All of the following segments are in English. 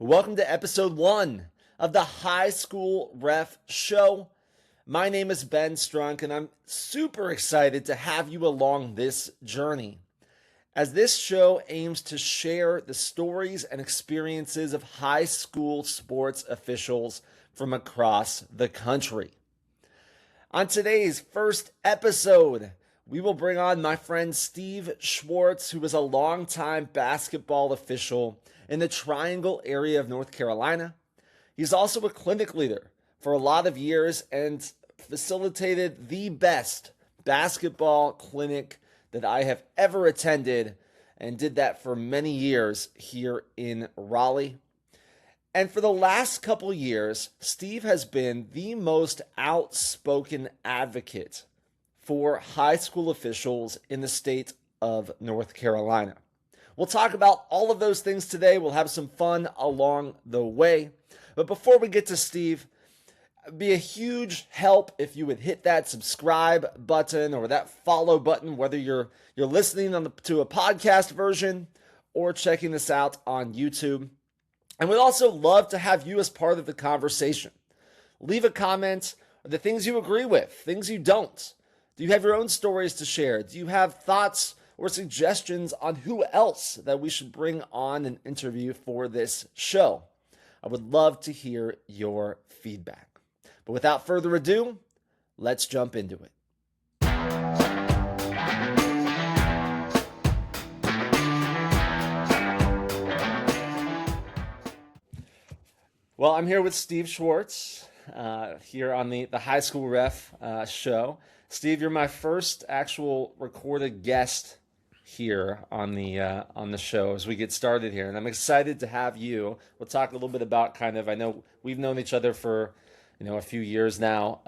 Welcome to episode 1 of the High School Ref Show. My name is Ben Strunk, and I'm super excited to have you along this journey, as this show aims to share the stories and experiences of high school sports officials from across the country. On today's first episode, we will bring on my friend Steve Schwartz, who is a longtime basketball official in the Triangle area of North Carolina. He's also a clinic leader for a lot of years and facilitated the best basketball clinic that I have ever attended, and did that for many years here in Raleigh. And for the last couple years, Steve has been the most outspoken advocate for high school officials in the state of North Carolina. We'll talk about all of those things today. We'll have some fun along the way. But before we get to Steve, it'd be a huge help if you would hit that subscribe button or that follow button, whether you're listening to a podcast version or checking this out on YouTube. And we'd also love to have you as part of the conversation. Leave a comment on the things you agree with, things you don't. Do you have your own stories to share? Do you have thoughts or suggestions on who else that we should bring on an interview for this show? I would love to hear your feedback. But without further ado, let's jump into it. Well, I'm here with Steve Schwartz here on the High School Ref show. Steve, you're my first actual recorded guest here on the show as we get started here, and I'm excited to have you. We'll talk a little bit about I know we've known each other for a few years now,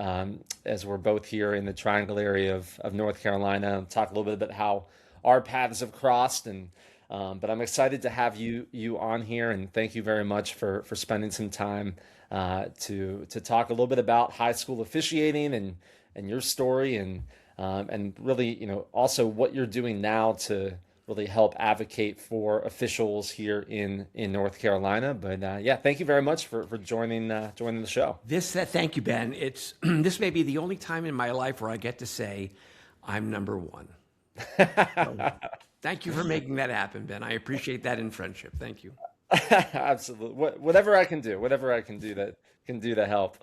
as we're both here in the Triangle area of North Carolina, and talk a little bit about how our paths have crossed. And but I'm excited to have you on here, and thank you very much for spending some time to talk a little bit about high school officiating and your story, and really, also what you're doing now to really help advocate for officials here in North Carolina. But thank you very much for joining the show. Thank you, Ben. This may be the only time in my life where I get to say I'm number one. So, thank you for making that happen, Ben. I appreciate that in friendship. Thank you. Absolutely. Whatever I can do to help.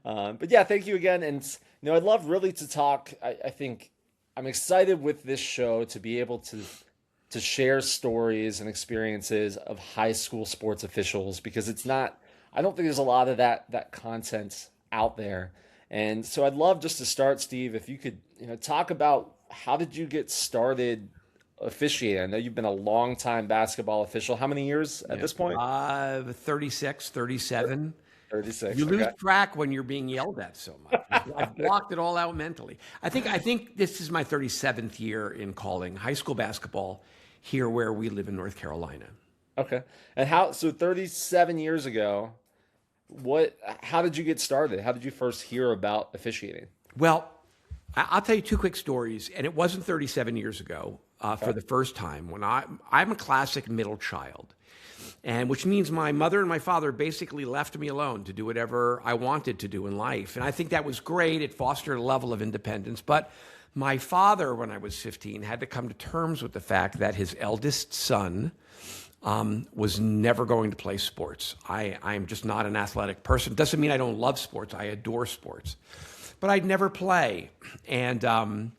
But yeah, thank you again. And I'd love really to talk. I think I'm excited with this show to be able to share stories and experiences of high school sports officials, because I don't think there's a lot of that content out there. And so I'd love just to start, Steve, if you could, talk about how did you get started officiating? I know you've been a long-time basketball official. How many years at this point? 36, 37. 36. You lose track when you're being yelled at so much. I've blocked it all out mentally. I think this is my 37th year in calling high school basketball here where we live in North Carolina. Okay. And so 37 years ago, how did you get started? How did you first hear about officiating? Well, I'll tell you two quick stories, and it wasn't 37 years ago for the first time. When I'm a classic middle child, and which means my mother and my father basically left me alone to do whatever I wanted to do in life. And I think that was great. It fostered a level of independence. But my father, when I was 15, had to come to terms with the fact that his eldest son was never going to play sports. I'm just not an athletic person. Doesn't mean I don't love sports. I adore sports. But I'd never play. And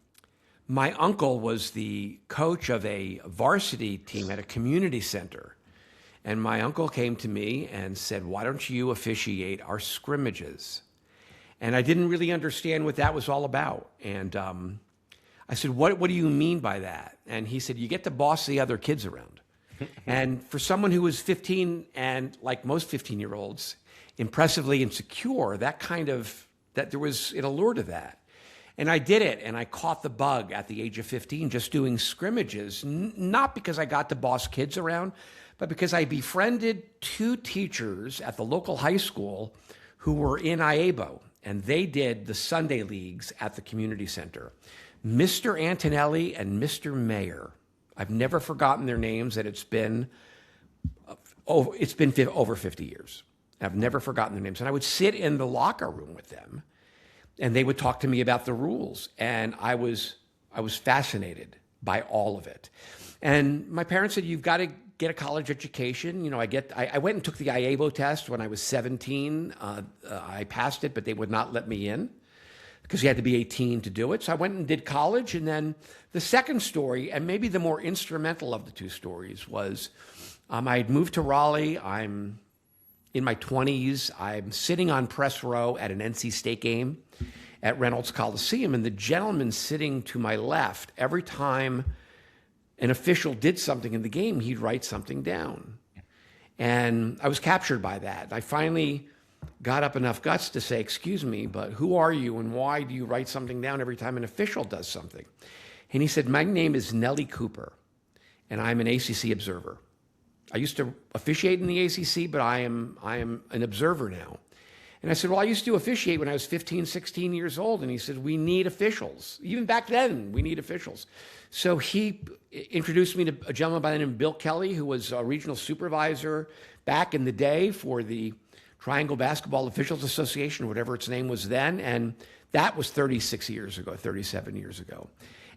my uncle was the coach of a varsity team at a community center. And my uncle came to me and said, "Why don't you officiate our scrimmages?" And I didn't really understand what that was all about. And I said, what do you mean by that? And he said, "You get to boss the other kids around." And for someone who was 15 and, like most 15-year-olds, impressively insecure, that there was an allure to that. And I did it, and I caught the bug at the age of 15, just doing scrimmages, not because I got to boss kids around, but because I befriended two teachers at the local high school who were in IABO, and they did the Sunday leagues at the community center. Mr. Antonelli and Mr. Mayer. I've never forgotten their names, and it's been Oh, it's been over 50 years. I've never forgotten their names. And I would sit in the locker room with them, and they would talk to me about the rules. And I was fascinated by all of it. And my parents said, you've got to get a college education. I went and took the IABO test when I was 17. I passed it, but they would not let me in because you had to be 18 to do it. So I went and did college. And then the second story, and maybe the more instrumental of the two stories, was I had moved to Raleigh. I'm in my 20s. I'm sitting on press row at an NC State game at Reynolds Coliseum. And the gentleman sitting to my left, every time an official did something in the game, he'd write something down. And I was captured by that. I finally got up enough guts to say, excuse me, but who are you and why do you write something down every time an official does something? And he said, my name is Nellie Cooper, and I'm an ACC observer. I used to officiate in the ACC, but I am an observer now. And I said, well, I used to officiate when I was 15, 16 years old. And he said, we need officials. Even back then, we need officials. So he introduced me to a gentleman by the name of Bill Kelly, who was a regional supervisor back in the day for the Triangle Basketball Officials Association, whatever its name was then. And that was 36 years ago, 37 years ago.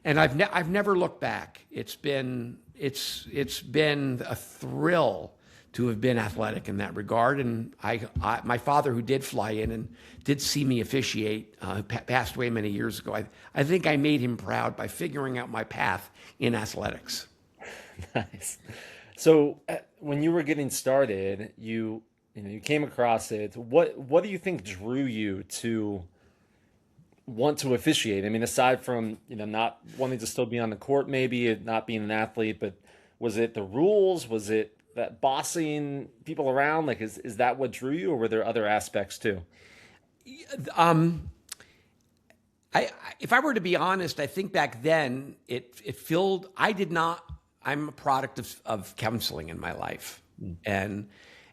And I've never looked back. It's been a thrill to have been athletic in that regard. And my father, who did fly in and did see me officiate, passed away many years ago. I think I made him proud by figuring out my path in athletics. Nice. So when you were getting started, you came across it. What do you think drew you to want to officiate? I mean, aside from not wanting to still be on the court, maybe not being an athlete, but was it the rules? Was it that bossing people around? Like, is that what drew you, or were there other aspects too? If I were to be honest, I think back then I'm a product of counseling in my life. And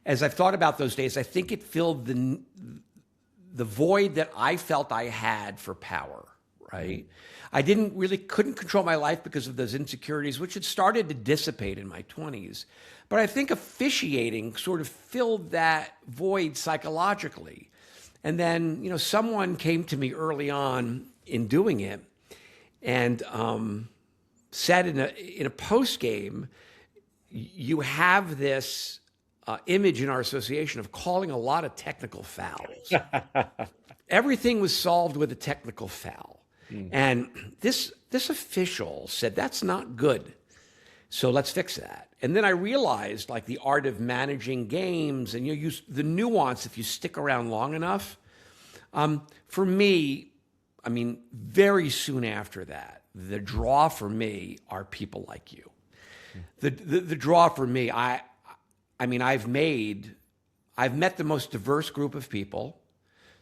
as I've thought about those days, I think it filled the void that I felt I had for power, right? I couldn't control my life because of those insecurities, which had started to dissipate in my 20s. But I think officiating sort of filled that void psychologically. And then, someone came to me early on in doing it and said in a post game, you have this image in our association of calling a lot of technical fouls. Everything was solved with a technical foul. And this official said, that's not good. So let's fix that. And then I realized, like, the art of managing games and use the nuance if you stick around long enough. For me, very soon after that, the draw for me are people like you. The draw for me, I've met the most diverse group of people.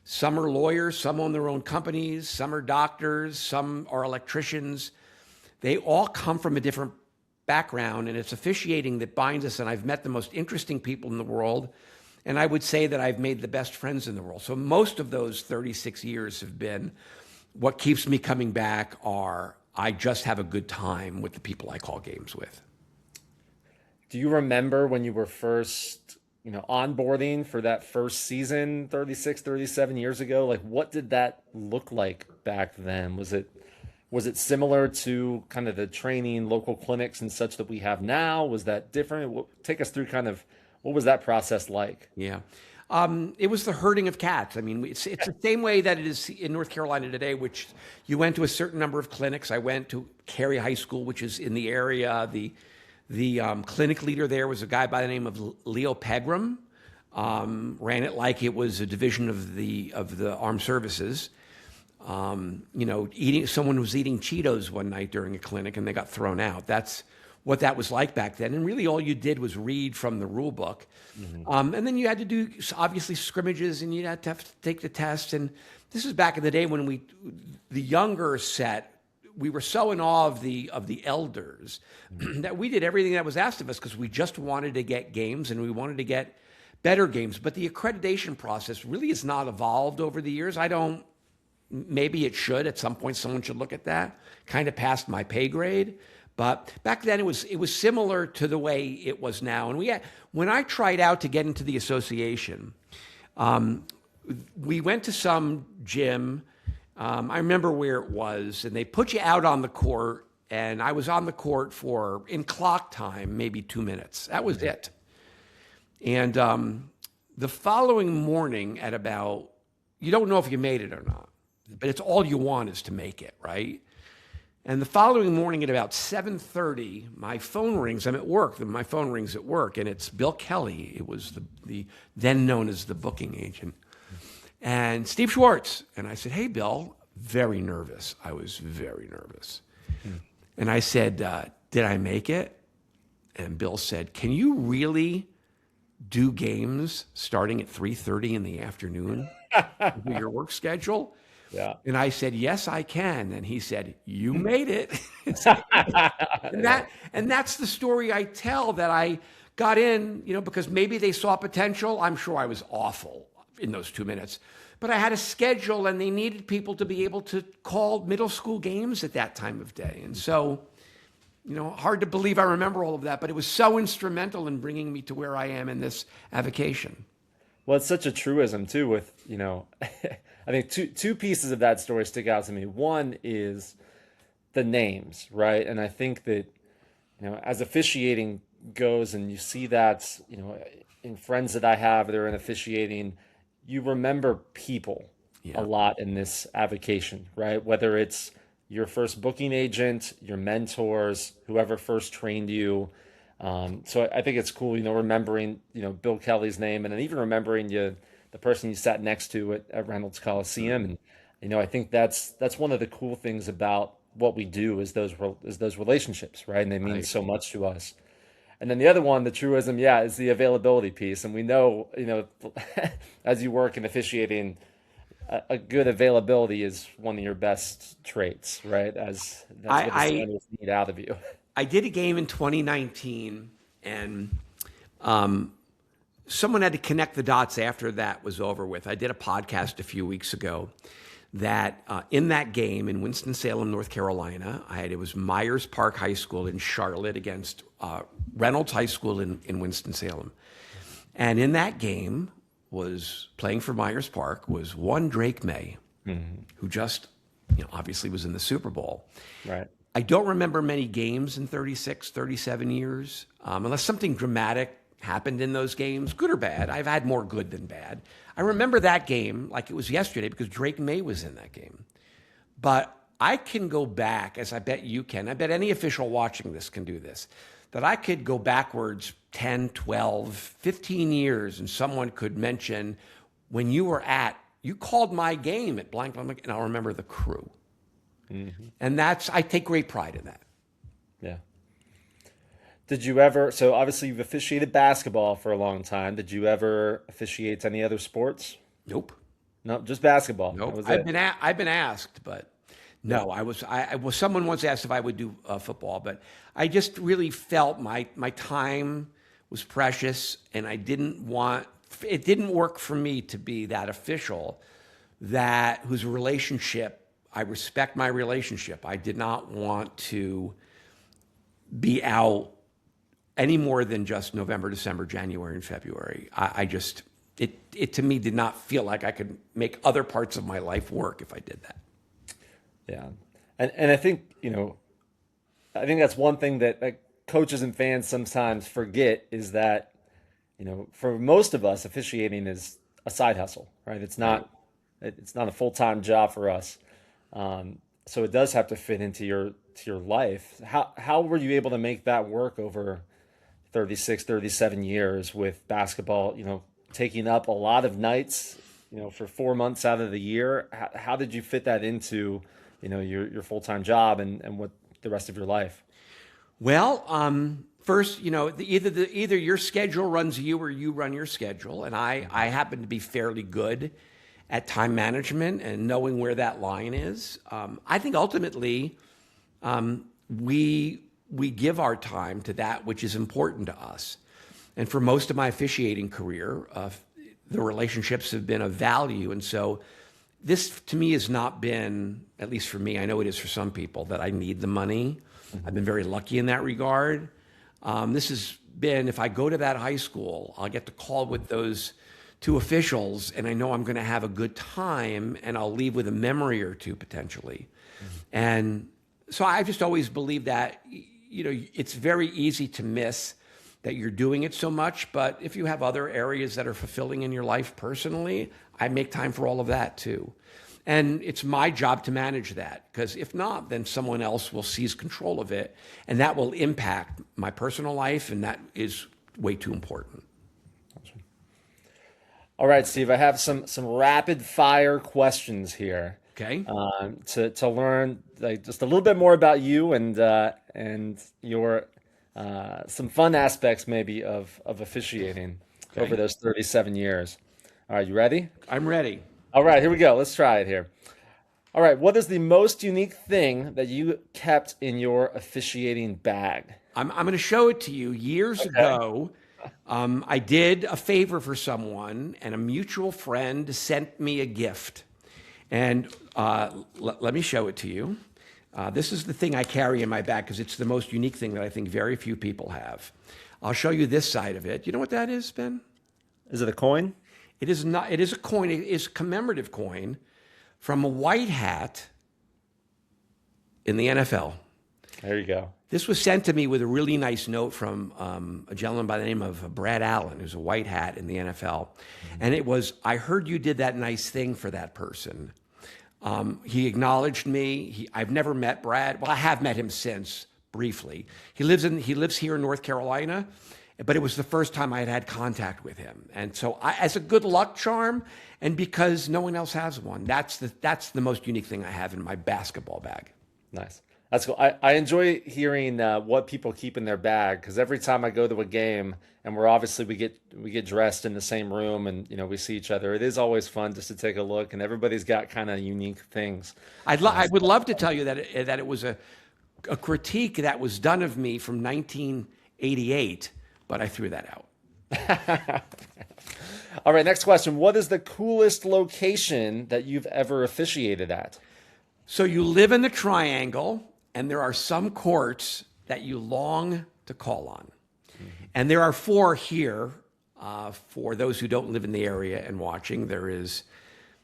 Some are lawyers, some own their own companies, some are doctors, some are electricians. They all come from a different background, and it's officiating that binds us. And I've met the most interesting people in the world, and I would say that I've made the best friends in the world. So most of those 36 years have been what keeps me coming back I just have a good time with the people I call games with. Do you remember when you were first, onboarding for that first season 36, 37 years ago? Like, what did that look like back then? Was it similar to kind of the training, local clinics and such that we have now? Was that different? Take us through kind of what was that process like? Yeah. It was the herding of cats. It's the same way that it is in North Carolina today, which you went to a certain number of clinics. I went to Cary High School, which is in the area. The clinic leader there was a guy by the name of Leo Pegram. Ran it like it was a division of the armed services. Someone was eating Cheetos one night during a clinic and they got thrown out. That's what that was like back then. And really all you did was read from the rule book. Mm-hmm. And then you had to do, obviously, scrimmages, and you had to have to take the test. And this is back in the day when the younger set, we were so in awe of the elders that we did everything that was asked of us because we just wanted to get games and we wanted to get better games. But the accreditation process really has not evolved over the years. Maybe it should. At some point, someone should look at that. Kind of past my pay grade. But back then it was similar to the way it was now. And when I tried out to get into the association, we went to some gym. I remember where it was, and they put you out on the court, and I was on the court for, in clock time, maybe 2 minutes. That was it. And the following morning at about, you don't know if you made it or not, but it's all you want is to make it, right? And the following morning at about 7:30, my phone rings. I'm at work. My phone rings at work, and it's Bill Kelly. It was the then known as the booking agent. And Steve Schwartz. And I said, hey, Bill, very nervous. I was very nervous. And I said, did I make it? And Bill said, can you really do games starting at 3:30 in the afternoon with your work schedule? Yeah. And I said, yes, I can. And he said, you made it. and that's the story I tell, that I got in, because maybe they saw potential. I'm sure I was awful in those 2 minutes, but I had a schedule and they needed people to be able to call middle school games at that time of day. And so, hard to believe I remember all of that, but it was so instrumental in bringing me to where I am in this avocation. Well, it's such a truism too with, I think two pieces of that story stick out to me. One is the names, right? And I think that, as officiating goes, and you see that, in friends that I have that are in officiating, you remember people a lot in this avocation, right? Whether it's your first booking agent, your mentors, whoever first trained you. So I think it's cool, remembering, Bill Kelly's name, and then even remembering the person you sat next to at Reynolds Coliseum. And, I think that's one of the cool things about what we do is those relationships, right? And they mean so much to us. And then the other one, the truism, is the availability piece. And we know, as you work in officiating, a good availability is one of your best traits, right? As that's what the standards need out of you. I did a game in 2019, and someone had to connect the dots after that was over with. I did a podcast a few weeks ago that in that game in Winston-Salem, North Carolina, it was Myers Park High School in Charlotte against Reynolds High School in Winston-Salem. And in that game was playing for Myers Park was one Drake May, who just, obviously was in the Super Bowl. Right. I don't remember many games in 36, 37 years, unless something dramatic happened in those games, good or bad. I've had more good than bad. I remember that game like it was yesterday because Drake May was in that game. But I can go back, as I bet you can, I bet any official watching this can do this, that I could go backwards 10, 12, 15 years and someone could mention when you called my game at blank, and I'll remember the crew. Mm-hmm. And I take great pride in that. Yeah. Did you ever, so obviously you've officiated basketball for a long time. Did you ever officiate any other sports? Nope. No, just basketball. Nope. I've been asked, but no, I was, someone once asked if I would do football, but I just really felt my time was precious and it didn't work for me to be that official whose relationship, I respect my relationship. I did not want to be out any more than just November, December, January, and February. It to me did not feel like I could make other parts of my life work if I did that. Yeah. And I think, I think that's one thing that coaches and fans sometimes forget is that, for most of us, officiating is a side hustle, right? It's not a full-time job for us. So it does have to fit into your life. How were you able to make that work over 36, 37 years with basketball, taking up a lot of nights, for 4 months out of the year? How did you fit that into, your full-time job and what the rest of your life? Well, first, either your schedule runs you or you run your schedule. And I happen to be fairly good at time management and knowing where that line is. I think ultimately we give our time to that which is important to us. And for most of my officiating career, the relationships have been of value. And so this to me has not been, at least for me, I know it is for some people, that I need the money. I've been very lucky in that regard. This has been, if I go to that high school, I'll get to call with those two officials, and I know I'm going to have a good time, and I'll leave with a memory or two potentially. And so I've just always believed that, it's very easy to miss that you're doing it so much, but if you have other areas that are fulfilling in your life personally, I make time for all of that too. And it's my job to manage that, because if not, then someone else will seize control of it, and that will impact my personal life, and that is way too important. All right, Steve, I have some rapid fire questions here. Okay. To learn just a little bit more about you and your some fun aspects maybe of officiating over those 37 years. All right, you ready? I'm ready. All right, here we go. Let's try it here. All right, what is the most unique thing that you kept in your officiating bag? I'm going to show it to you. Years ago, I did a favor for someone, and a mutual friend sent me a gift. And let me show it to you. This is the thing I carry in my bag because it's the most unique thing that I think very few people have. I'll show you this side of it. You know what that is, Ben? Is it a coin? It is not. It is a coin. It is a commemorative coin from a white hat in the NFL. There you go. This was sent to me with a really nice note from a gentleman by the name of Brad Allen, who's a white hat in the NFL. And it was, I heard you did that nice thing for that person. He acknowledged me. I've never met Brad. Well, I have met him since, briefly. He lives here in North Carolina, but it was the first time I had contact with him. And so as a good luck charm, and because no one else has one, that's the most unique thing I have in my basketball bag. Nice. That's cool. I enjoy hearing what people keep in their bag, because every time I go to a game and we get dressed in the same room and we see each other, it is always fun just to take a look, and everybody's got kind of unique things. I would love to tell you that it was a critique that was done of me from 1988, but I threw that out. All right, next question. What is the coolest location that you've ever officiated at? So you live in the Triangle, and there are some courts that you long to call on. And there are 4 here for those who don't live in the area and watching. There is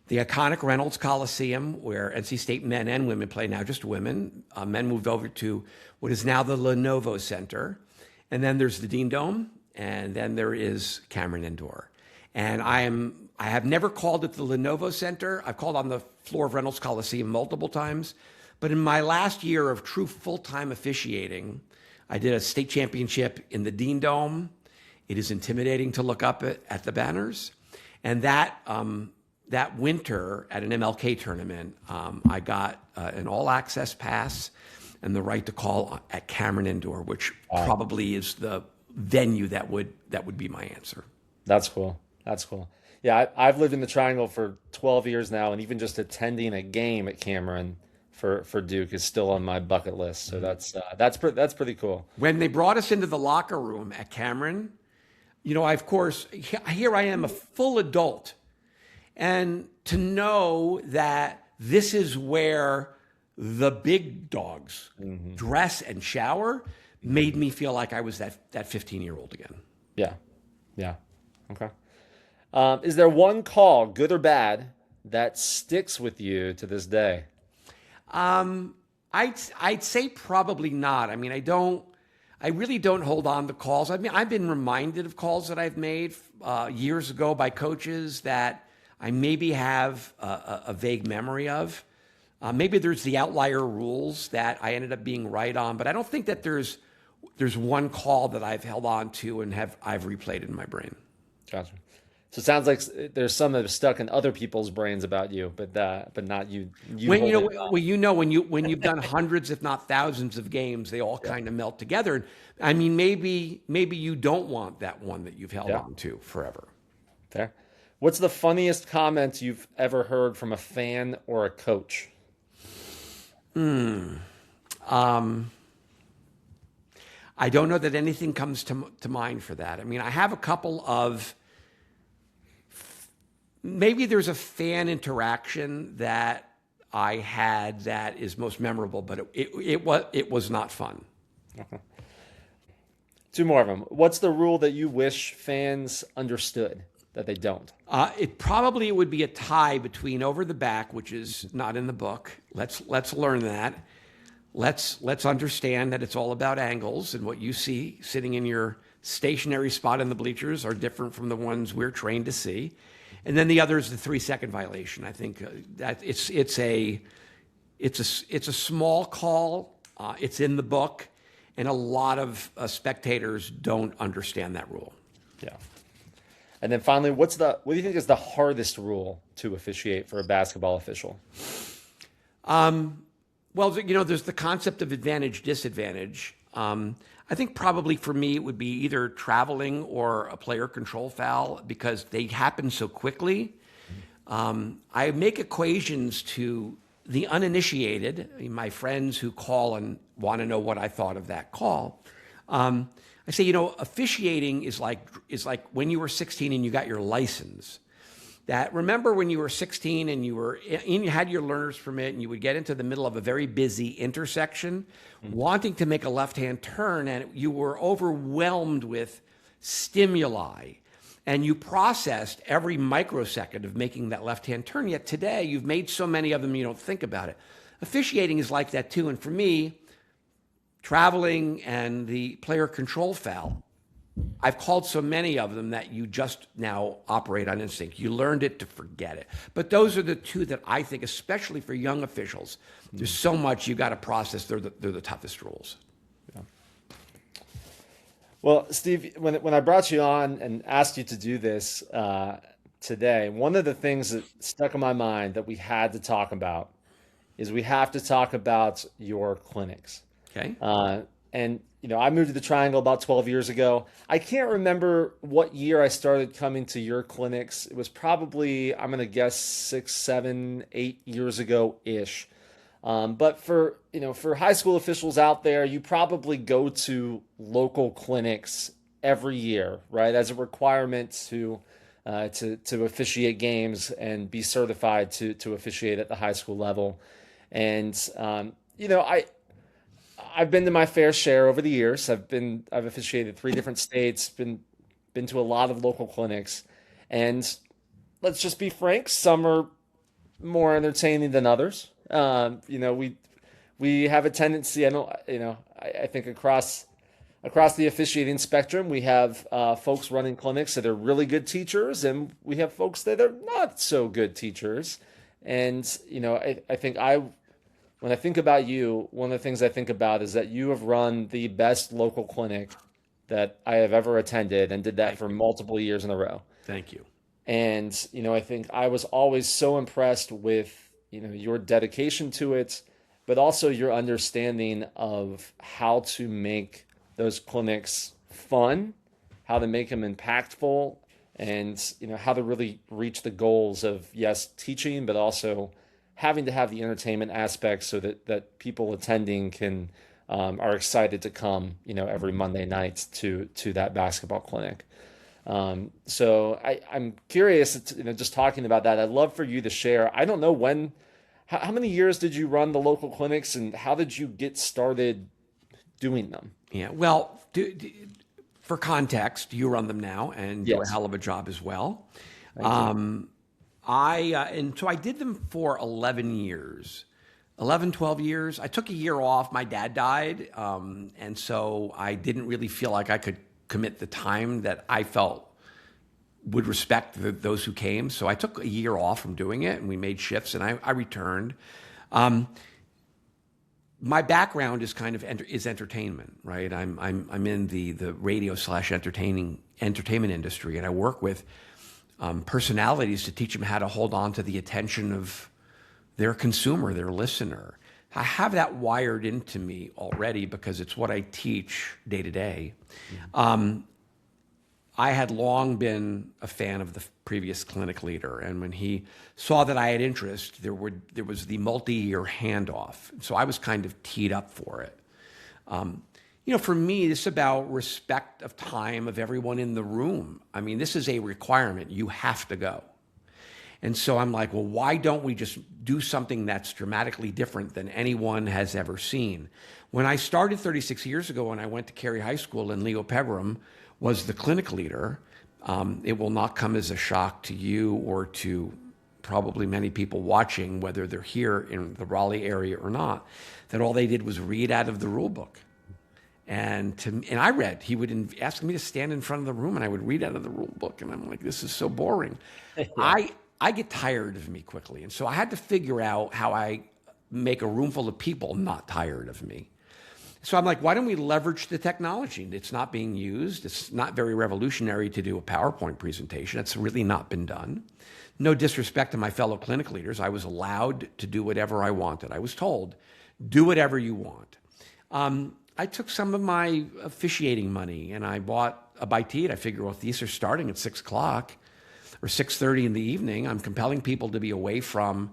the iconic Reynolds Coliseum, where NC State men and women play, now just women. Men moved over to what is now the Lenovo Center. And then there's the Dean Dome, and then there is Cameron Indoor. And I have never called at the Lenovo Center. I've called on the floor of Reynolds Coliseum multiple times. But in my last year of true full-time officiating, I did a state championship in the Dean Dome. It is intimidating to look up at the banners. And that winter at an MLK tournament, I got an all-access pass and the right to call at Cameron Indoor, which probably is the venue that would be my answer. That's cool. That's cool. Yeah, I've lived in the Triangle for 12 years now, and even just attending a game at Cameron for Duke is still on my bucket list. So that's pretty cool. When they brought us into the locker room at Cameron, of course, here I am, a full adult, and to know that this is where the big dogs dress and shower made me feel like I was that 15-year-old again. Yeah. Okay. Is there one call, good or bad, that sticks with you to this day? I'd say probably not. I mean, I really don't hold on to calls. I mean, I've been reminded of calls that I've made years ago by coaches that I maybe have a vague memory of. Maybe there's the outlier rules that I ended up being right on, but I don't think that there's one call that I've held on to and I've replayed in my brain. Gotcha. So it sounds like there's some that have stuck in other people's brains about you, but not you. When you've done hundreds, if not thousands, of games, they all kind of melt together. I mean, maybe you don't want that one that you've held on to forever. Fair. What's the funniest comment you've ever heard from a fan or a coach? I don't know that anything comes to mind for that. I mean, I have a couple of. Maybe there's a fan interaction that I had that is most memorable, but it was not fun. Two more of them. What's the rule that you wish fans understood that they don't? It probably would be a tie between over the back, which is not in the book. Let's learn that. Let's understand that it's all about angles, and what you see sitting in your stationary spot in the bleachers are different from the ones we're trained to see. And then the other is the 3-second violation. I think that it's a small call. It's in the book, and a lot of spectators don't understand that rule. Yeah. And then finally, what do you think is the hardest rule to officiate for a basketball official? Well, there's the concept of advantage, disadvantage. I think probably for me it would be either traveling or a player control foul because they happen so quickly. I make equations to the uninitiated, my friends who call and want to know what I thought of that call. I say, officiating is like when you were 16 and you got your license. That remember when you were 16 and you had your learner's permit and you would get into the middle of a very busy intersection, wanting to make a left-hand turn, and you were overwhelmed with stimuli, and you processed every microsecond of making that left-hand turn. Yet today, you've made so many of them you don't think about it. Officiating is like that too, and for me, traveling and the player control foul, I've called so many of them that you just now operate on instinct. You learned it to forget it. But those are the two that I think, especially for young officials, there's so much you got to process. They're the toughest rules. Yeah. Well, Steve, when I brought you on and asked you to do this today, one of the things that stuck in my mind that we had to talk about is we have to talk about your clinics. Okay. And I moved to the Triangle about 12 years ago. I can't remember what year I started coming to your clinics. It was probably, I'm going to guess 6, 7, 8 years ago-ish. But for high school officials out there, you probably go to local clinics every year, right? As a requirement to officiate games and be certified to officiate at the high school level. And, I've been to my fair share over the years. I've officiated 3 different states, been to a lot of local clinics, and let's just be frank, some are more entertaining than others. We have a tendency, I think across the officiating spectrum, we have folks running clinics that are really good teachers, and we have folks that are not so good teachers. And I think when I think about you, one of the things I think about is that you have run the best local clinic that I have ever attended, and did that for multiple years in a row. Thank you. And, I think I was always so impressed with, your dedication to it, but also your understanding of how to make those clinics fun, how to make them impactful, and, how to really reach the goals of, yes, teaching, but also having to have the entertainment aspect so that people attending are excited to come, every Monday night to that basketball clinic. So I'm curious, just talking about that, I'd love for you to share. I don't know how many years did you run the local clinics, and how did you get started doing them? Yeah, well, for context, you run them now and do a Yes. hell of a job as well. Thank you. And so I did them for 11 years, 11, 12 years. I took a year off. My dad died. And so I didn't really feel like I could commit the time that I felt would respect those who came. So I took a year off from doing it, and we made shifts, and I returned. My background is kind of is entertainment, right? I'm in the radio / entertainment industry, and I work with personalities to teach them how to hold on to the attention of their consumer, their listener. I have that wired into me already because it's what I teach day to day. I had long been a fan of the previous clinic leader, and when he saw that I had interest, there was the multi-year handoff. So I was kind of teed up for it. For me, this is about respect of time of everyone in the room. I mean, this is a requirement. You have to go. And so I'm like, well, why don't we just do something that's dramatically different than anyone has ever seen? When I started 36 years ago, when I went to Cary High School, and Leo Pegram was the clinic leader, it will not come as a shock to you or to probably many people watching, whether they're here in the Raleigh area or not, that all they did was read out of the rule book. And I read. He would ask me to stand in front of the room, and I would read out of the rule book. And I'm like, this is so boring. I get tired of me quickly. And so I had to figure out how I make a room full of people not tired of me. So I'm like, why don't we leverage the technology? It's not being used. It's not very revolutionary to do a PowerPoint presentation. It's really not been done. No disrespect to my fellow clinic leaders. I was allowed to do whatever I wanted. I was told, do whatever you want. I took some of my officiating money and I bought a bite to eat. I figured, well, if these are starting at 6 o'clock or 6:30 in the evening, I'm compelling people to be away from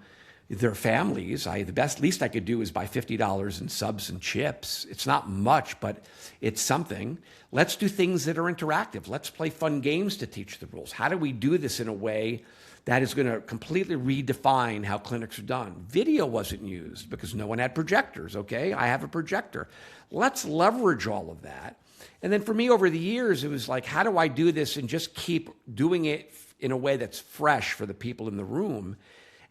their families. The least I could do is buy $50 in subs and chips. It's not much, but it's something. Let's do things that are interactive. Let's play fun games to teach the rules. How do we do this in a way that is going to completely redefine how clinics are done? Video wasn't used because no one had projectors, okay? I have a projector. Let's leverage all of that. And then for me over the years, it was like, how do I do this and just keep doing it in a way that's fresh for the people in the room?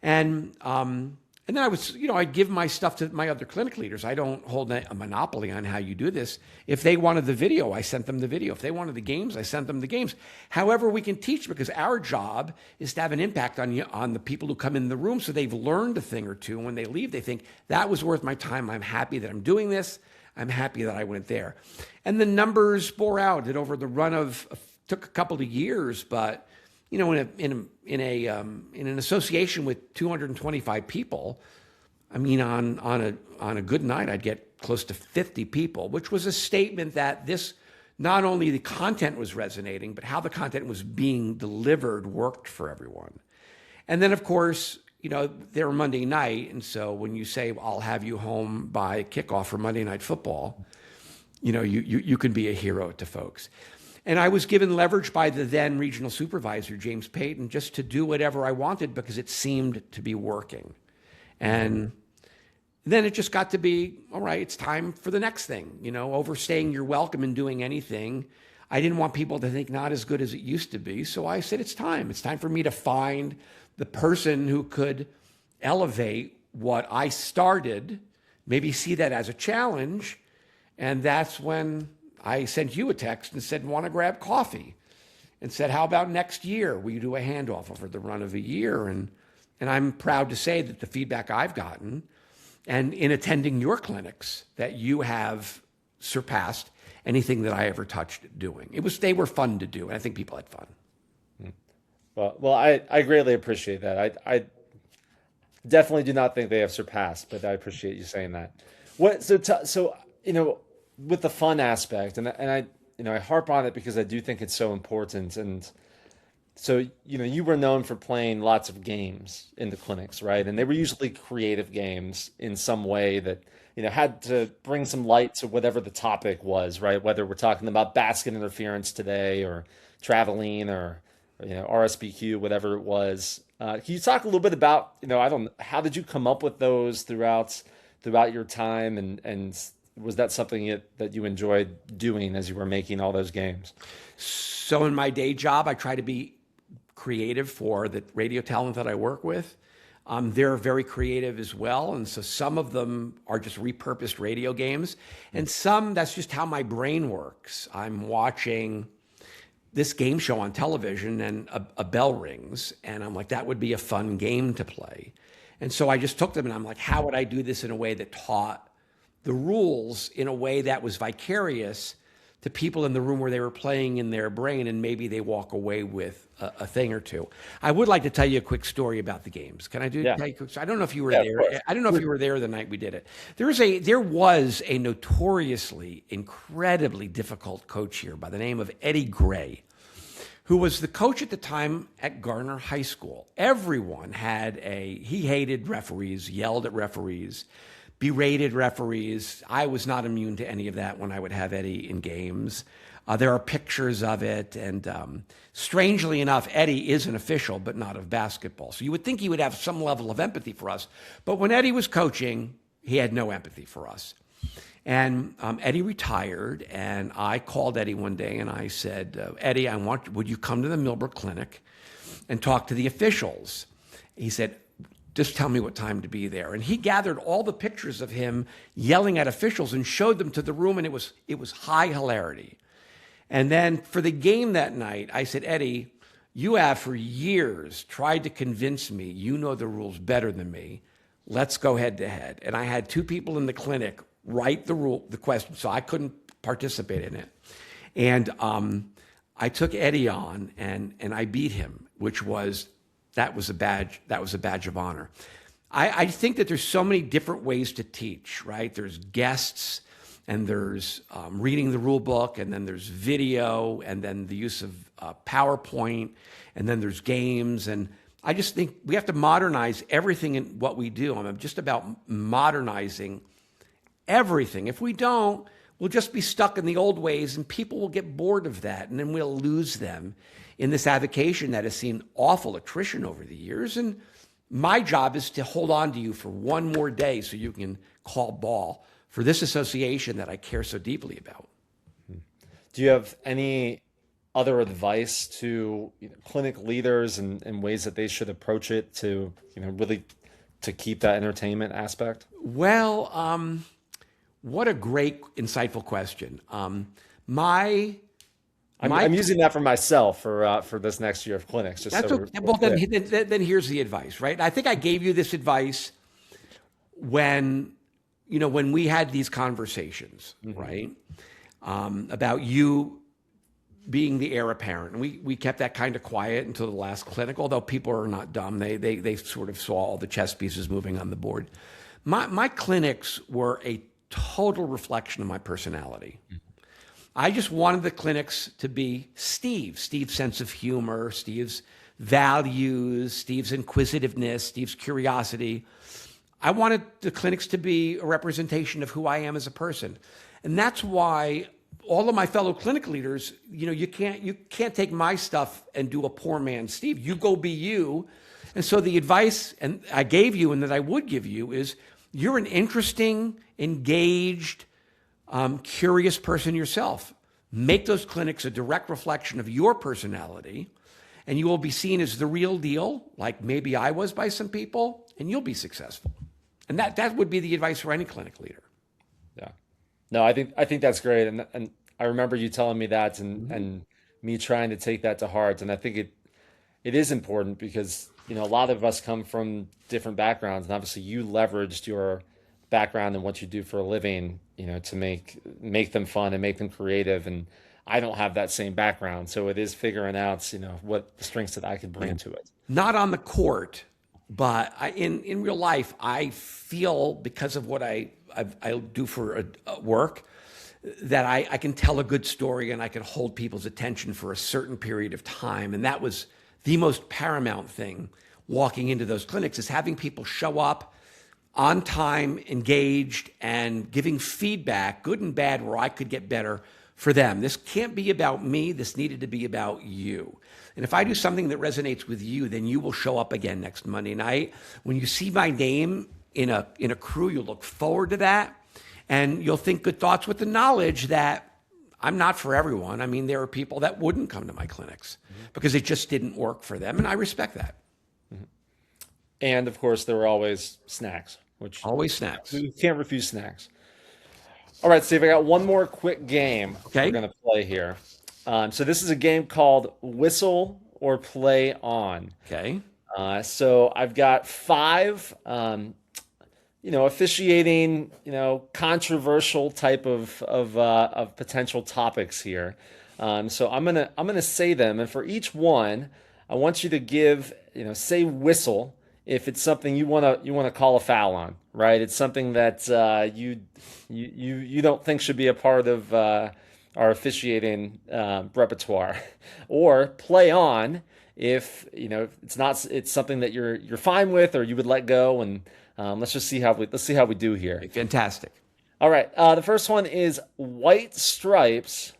And then I'd give my stuff to my other clinic leaders. I don't hold a monopoly on how you do this. If they wanted the video, I sent them the video. If they wanted the games, I sent them the games. However, we can teach, because our job is to have an impact on the people who come in the room, so they've learned a thing or two. And when they leave, they think, that was worth my time. I'm happy that I'm doing this. I'm happy that I went there. And the numbers bore out. It over the run of, took a couple of years, but in an association with 225 people, I mean, on a good night, I'd get close to 50 people, which was a statement that this, not only the content was resonating, but how the content was being delivered worked for everyone. And then, of course, they're Monday night, and so when you say, I'll have you home by kickoff for Monday Night Football, you can be a hero to folks. And I was given leverage by the then regional supervisor, James Payton, just to do whatever I wanted because it seemed to be working. And then it just got to be, all right, it's time for the next thing. Overstaying your welcome and doing anything. I didn't want people to think not as good as it used to be. So I said, it's time. It's time for me to find the person who could elevate what I started, maybe see that as a challenge. And that's when I sent you a text and said, want to grab coffee? And said, how about next year? Will you do a handoff over the run of a year? And I'm proud to say that the feedback I've gotten, and in attending your clinics, that you have surpassed anything that I ever touched doing. They were fun to do, and I think people had fun. Well, I greatly appreciate that. I definitely do not think they have surpassed, but I appreciate you saying that. With the fun aspect, and I harp on it because I do think it's so important. And so, you were known for playing lots of games in the clinics, right? And they were usually creative games in some way that, had to bring some light to whatever the topic was, right? Whether we're talking about basket interference today or traveling or, RSBQ, whatever it was. Can you talk a little bit about, how did you come up with those throughout your time, and was that something that you enjoyed doing as you were making all those games? So in my day job, I try to be creative for the radio talent that I work with. They're very creative as well. And so some of them are just repurposed radio games. And some, that's just how my brain works. I'm watching this game show on television and a bell rings. And I'm like, that would be a fun game to play. And so I just took them and I'm like, how would I do this in a way that taught the rules in a way that was vicarious to people in the room where they were playing in their brain, and maybe they walk away with a thing or two. I would like to tell you a quick story about the games. Can I do? Yeah. Tell you I don't know if you were there. I don't know if you were there the night we did it. There was a notoriously, incredibly difficult coach here by the name of Eddie Gray, who was the coach at the time at Garner High School. Everyone he hated referees, yelled at referees, berated referees. I was not immune to any of that when I would have Eddie in games. There are pictures of it. And strangely enough, Eddie is an official, but not of basketball. So you would think he would have some level of empathy for us. But when Eddie was coaching, he had no empathy for us. And Eddie retired, and I called Eddie one day and I said, Eddie, would you come to the Millbrook Clinic and talk to the officials? He said, just tell me what time to be there. And he gathered all the pictures of him yelling at officials and showed them to the room, and it was high hilarity. And then for the game that night, I said, Eddie, you have for years tried to convince me you know the rules better than me. Let's go head to head. And I had two people in the clinic write the question, so I couldn't participate in it. And I took Eddie on, and I beat him, that was a badge of honor. I think that there's so many different ways to teach, right? There's guests, and there's reading the rule book, and then there's video, and then the use of PowerPoint, and then there's games. And I just think we have to modernize everything in what we do. I'm just about modernizing everything. If we don't, we'll just be stuck in the old ways, and people will get bored of that, and then we'll lose them in this avocation that has seen awful attrition over the years. And my job is to hold on to you for one more day so you can call ball for this association that I care so deeply about. Do you have any other advice to clinic leaders and ways that they should approach it to really to keep that entertainment aspect? Well, what a great, insightful question. I'm using that for myself for this next year of clinics. Just that's so okay. Well, then here's the advice, right? I think I gave you this advice when we had these conversations, right? About you being the heir apparent. And we kept that kind of quiet until the last clinic, although people are not dumb. They sort of saw all the chess pieces moving on the board. My clinics were a total reflection of my personality. I just wanted the clinics to be Steve's sense of humor, Steve's values, Steve's inquisitiveness, Steve's curiosity. I wanted the clinics to be a representation of who I am as a person. And that's why all of my fellow clinic leaders, you can't take my stuff and do a poor man Steve. You go be you. And so the advice I gave you and that I would give you is you're an interesting, engaged, curious person yourself. Make those clinics a direct reflection of your personality, and you will be seen as the real deal, like maybe I was by some people, and you'll be successful. And that would be the advice for any clinic leader. Yeah. No, I think that's great. And I remember you telling me that and me trying to take that to heart. And I think it is important because, a lot of us come from different backgrounds, and obviously you leveraged your background and what you do for a living, to make them fun and make them creative. And I don't have that same background. So it is figuring out, what strengths that I could bring to it. Not on the court, but in real life, I feel because of what I do for work, that I can tell a good story and I can hold people's attention for a certain period of time. And that was the most paramount thing walking into those clinics, is having people show up on time, engaged, and giving feedback, good and bad, where I could get better for them. This can't be about me. This needed to be about you. And if I do something that resonates with you, then you will show up again next Monday night. When you see my name in a crew, you'll look forward to that, and you'll think good thoughts with the knowledge that I'm not for everyone. I mean, there are people that wouldn't come to my clinics because it just didn't work for them, and I respect that. And of course, there were always snacks. Always snacks. You can't refuse snacks. All right, Steve, I got one more quick game we're going to play here. So this is a game called Whistle or Play On. Okay. So I've got 5, officiating, controversial type of potential topics here. So I'm gonna say them, and for each one, I want you to give, say whistle if it's something you wanna call a foul on, right? It's something that you don't think should be a part of our officiating repertoire, or play on if it's something that you're fine with or you would let go. And let's see how we do here. Fantastic. All right, the first one is white stripes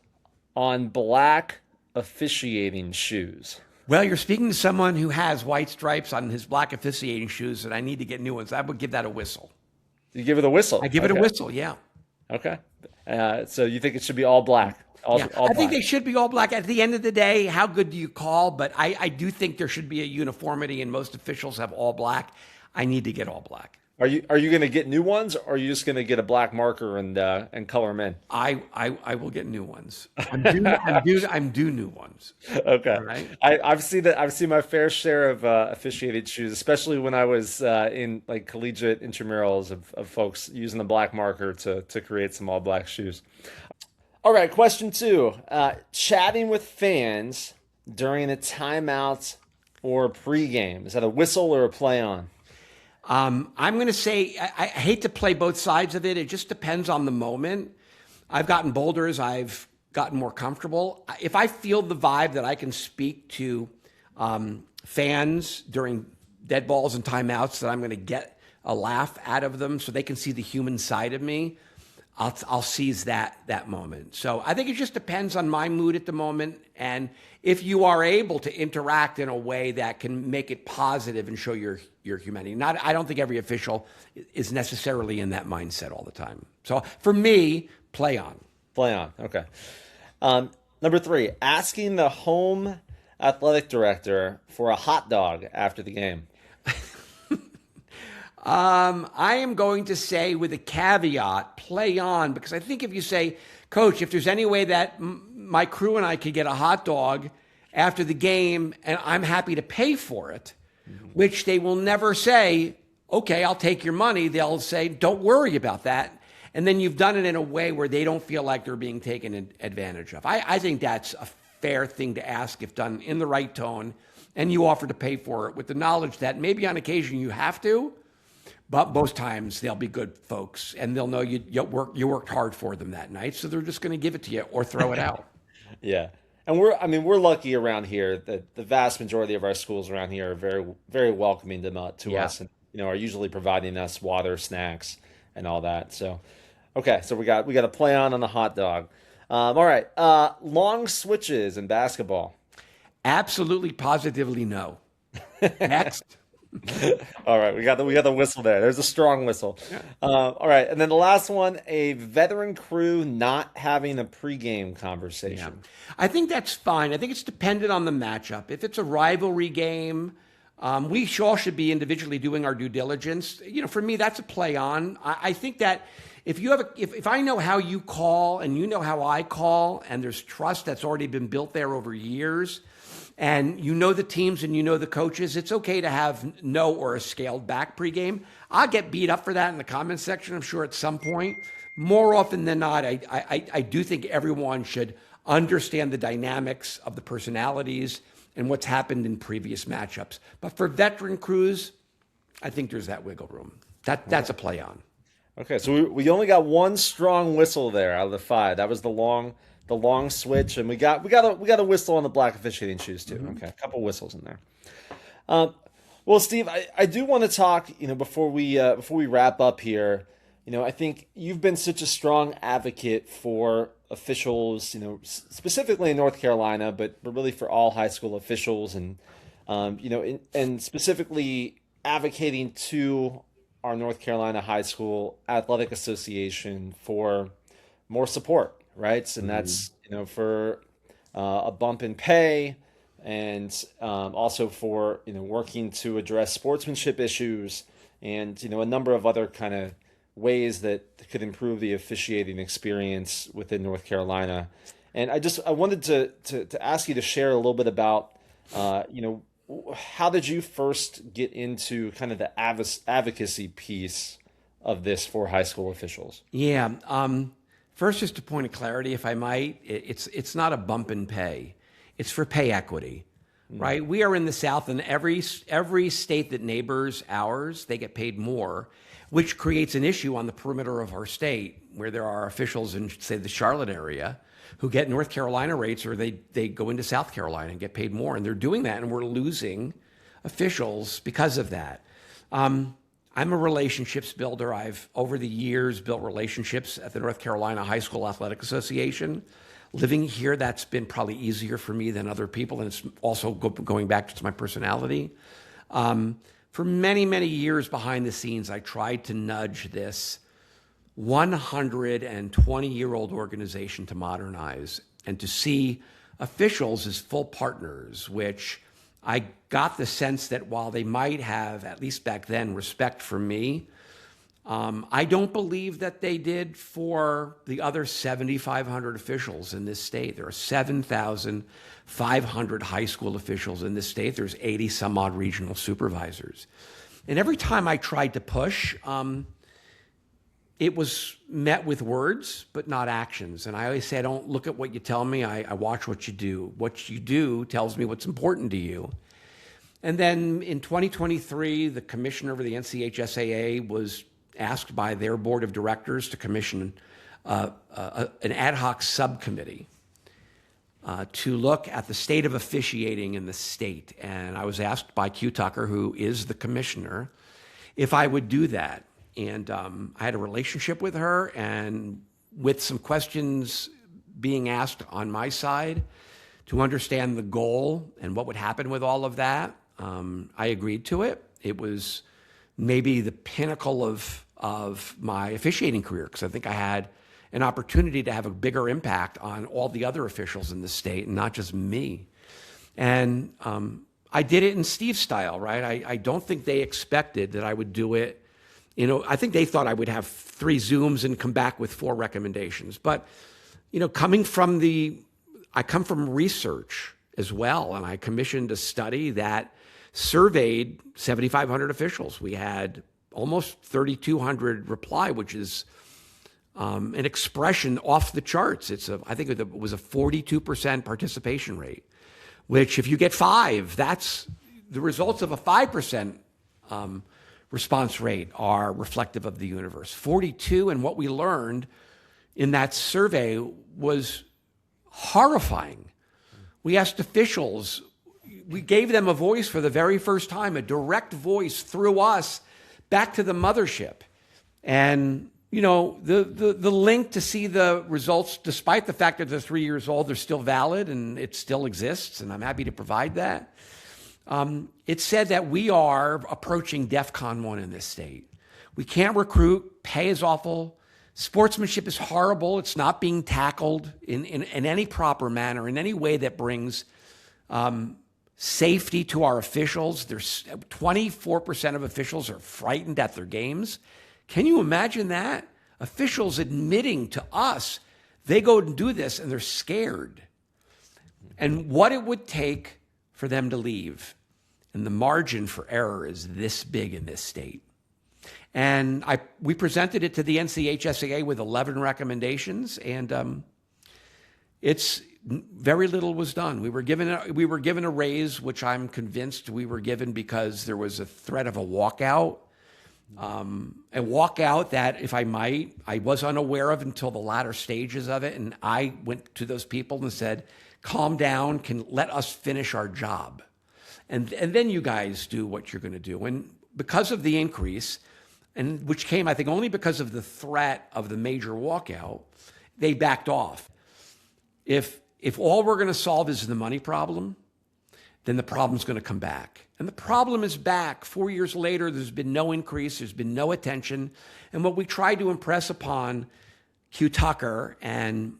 on black officiating shoes? Well, you're speaking to someone who has white stripes on his black officiating shoes, and I need to get new ones. I would give that a whistle. You give it a whistle. I give it a whistle, yeah. Okay. So you think it should be all black? All I black. think they should be all black. At the end of the day, how good do you call? But I do think there should be a uniformity, and most officials have all black. I need to get all black. Are you going to get new ones, or are you just going to get a black marker and color them in? I will get new ones. I'm due new ones. Okay. Right? I've seen that. I've seen my fair share of officiated shoes, especially when I was in like collegiate intramurals of folks using the black marker to create some all black shoes. All right, question 2. Chatting with fans during a timeout or pregame. Is that a whistle or a play on? I'm going to say, I hate to play both sides of it. It just depends on the moment. I've gotten bolder as I've gotten more comfortable. If I feel the vibe that I can speak to fans during dead balls and timeouts, that I'm going to get a laugh out of them so they can see the human side of me, I'll seize that moment. So I think it just depends on my mood at the moment, and if you are able to interact in a way that can make it positive and show your humanity. I don't think every official is necessarily in that mindset all the time. So for me, play on. Play on. Okay. Number 3, asking the home athletic director for a hot dog after the game. I am going to say with a caveat, play on, because I think if you say, Coach, if there's any way that my crew and I could get a hot dog after the game and I'm happy to pay for it, which they will never say, okay, I'll take your money. They'll say, don't worry about that. And then you've done it in a way where they don't feel like they're being taken advantage of. I think that's a fair thing to ask if done in the right tone, and you offer to pay for it with the knowledge that maybe on occasion you have to, but most times they'll be good folks and they'll know you worked hard for them that night, so they're just going to give it to you or throw it out. Yeah. And we're lucky around here that the vast majority of our schools around here are very, very welcoming to us, and are usually providing us water, snacks, and all that. So, okay, so we got a play on the hot dog. All right, long switches in basketball. Absolutely, positively no. Next. All right, we got the whistle there. There's a strong whistle. All right, and then the last one, a veteran crew not having a pregame conversation. Yeah. I think that's fine. I think it's dependent on the matchup. If it's a rivalry game, we all should be individually doing our due diligence. For me, that's a play on. I think that if I know how you call and you know how I call, and there's trust that's already been built there over years, and you know the teams and you know the coaches, it's okay to have no or a scaled back pregame. I'll get beat up for that in the comments section, I'm sure, at some point. More often than not, I do think everyone should understand the dynamics of the personalities and what's happened in previous matchups. But for veteran crews, I think there's that wiggle room. That's a play on. Okay, so we only got one strong whistle there out of the 5. That was the long switch, and we got a whistle on the black officiating shoes too. Mm-hmm. Okay, a couple whistles in there. Well, Steve, I do want to talk. Before we wrap up here, I think you've been such a strong advocate for officials. Specifically in North Carolina, but really for all high school officials, and and specifically advocating to our North Carolina High School Athletic Association for more support. Right. And that's, for a bump in pay, and also for, working to address sportsmanship issues, and, a number of other kind of ways that could improve the officiating experience within North Carolina. And I wanted to ask you to share a little bit about, how did you first get into kind of the advocacy piece of this for high school officials? Yeah. First, just a point of clarity, if I might, it's not a bump in pay. It's for pay equity, right? We are in the South, and every state that neighbors ours, they get paid more, which creates an issue on the perimeter of our state, where there are officials in, say, the Charlotte area who get North Carolina rates, or they go into South Carolina and get paid more, and they're doing that, and we're losing officials because of that. I'm a relationships builder. I've, over the years, built relationships at the North Carolina High School Athletic Association. living here, that's been probably easier for me than other people. And it's also going back to my personality. For many, many years behind the scenes, I tried to nudge this 120-year-old organization to modernize and to see officials as full partners, which I got the sense that while they might have, at least back then, respect for me, I don't believe that they did for the other 7,500 officials in this state. There are 7,500 high school officials in this state. There's 80 some odd regional supervisors. And every time I tried to push, it was met with words, but not actions. And I always say, I don't look at what you tell me, I watch what you do. What you do tells me what's important to you. And then in 2023, the commissioner of the NCHSAA was asked by their board of directors to commission an ad hoc subcommittee to look at the state of officiating in the state. And I was asked by Q Tucker, who is the commissioner, if I would do that. And I had a relationship with her, and with some questions being asked on my side to understand the goal and what would happen with all of that, I agreed to it. It was maybe the pinnacle of my officiating career, because I think I had an opportunity to have a bigger impact on all the other officials in the state and not just me. And I did it in Steve style, right? I don't think they expected that I would do it. I think they thought I would have 3 Zooms and come back with 4 recommendations. But, I come from research as well, and I commissioned a study that surveyed 7,500 officials. We had almost 3,200 reply, which is an expression off the charts. I think it was a 42% participation rate, which if you get 5, that's the results of a 5% response rate are reflective of the universe. 42, and what we learned in that survey was horrifying. We asked officials, we gave them a voice for the very first time, a direct voice through us back to the mothership. And, the link to see the results, despite the fact that they're 3 years old, they're still valid and it still exists, and I'm happy to provide that. It said that we are approaching DEFCON 1 in this state. We can't recruit, pay is awful, sportsmanship is horrible, it's not being tackled in any proper manner, in any way that brings safety to our officials. There's 24% of officials are frightened at their games. Can you imagine that? Officials admitting to us, they go and do this and they're scared. And what it would take for them to leave. And the margin for error is this big in this state. And we presented it to the NCHSAA with 11 recommendations, and it's very little was done. We were given a raise, which I'm convinced we were given because there was a threat of a walkout. A walkout that, if I might, I was unaware of until the latter stages of it. And I went to those people and said, calm down, let us finish our job. And then you guys do what you're going to do. And because of the increase, and which came, I think, only because of the threat of the major walkout, they backed off. If all we're going to solve is the money problem, then the problem's going to come back. And the problem is back. 4 years later, there's been no increase, there's been no attention. And what we tried to impress upon Q Tucker and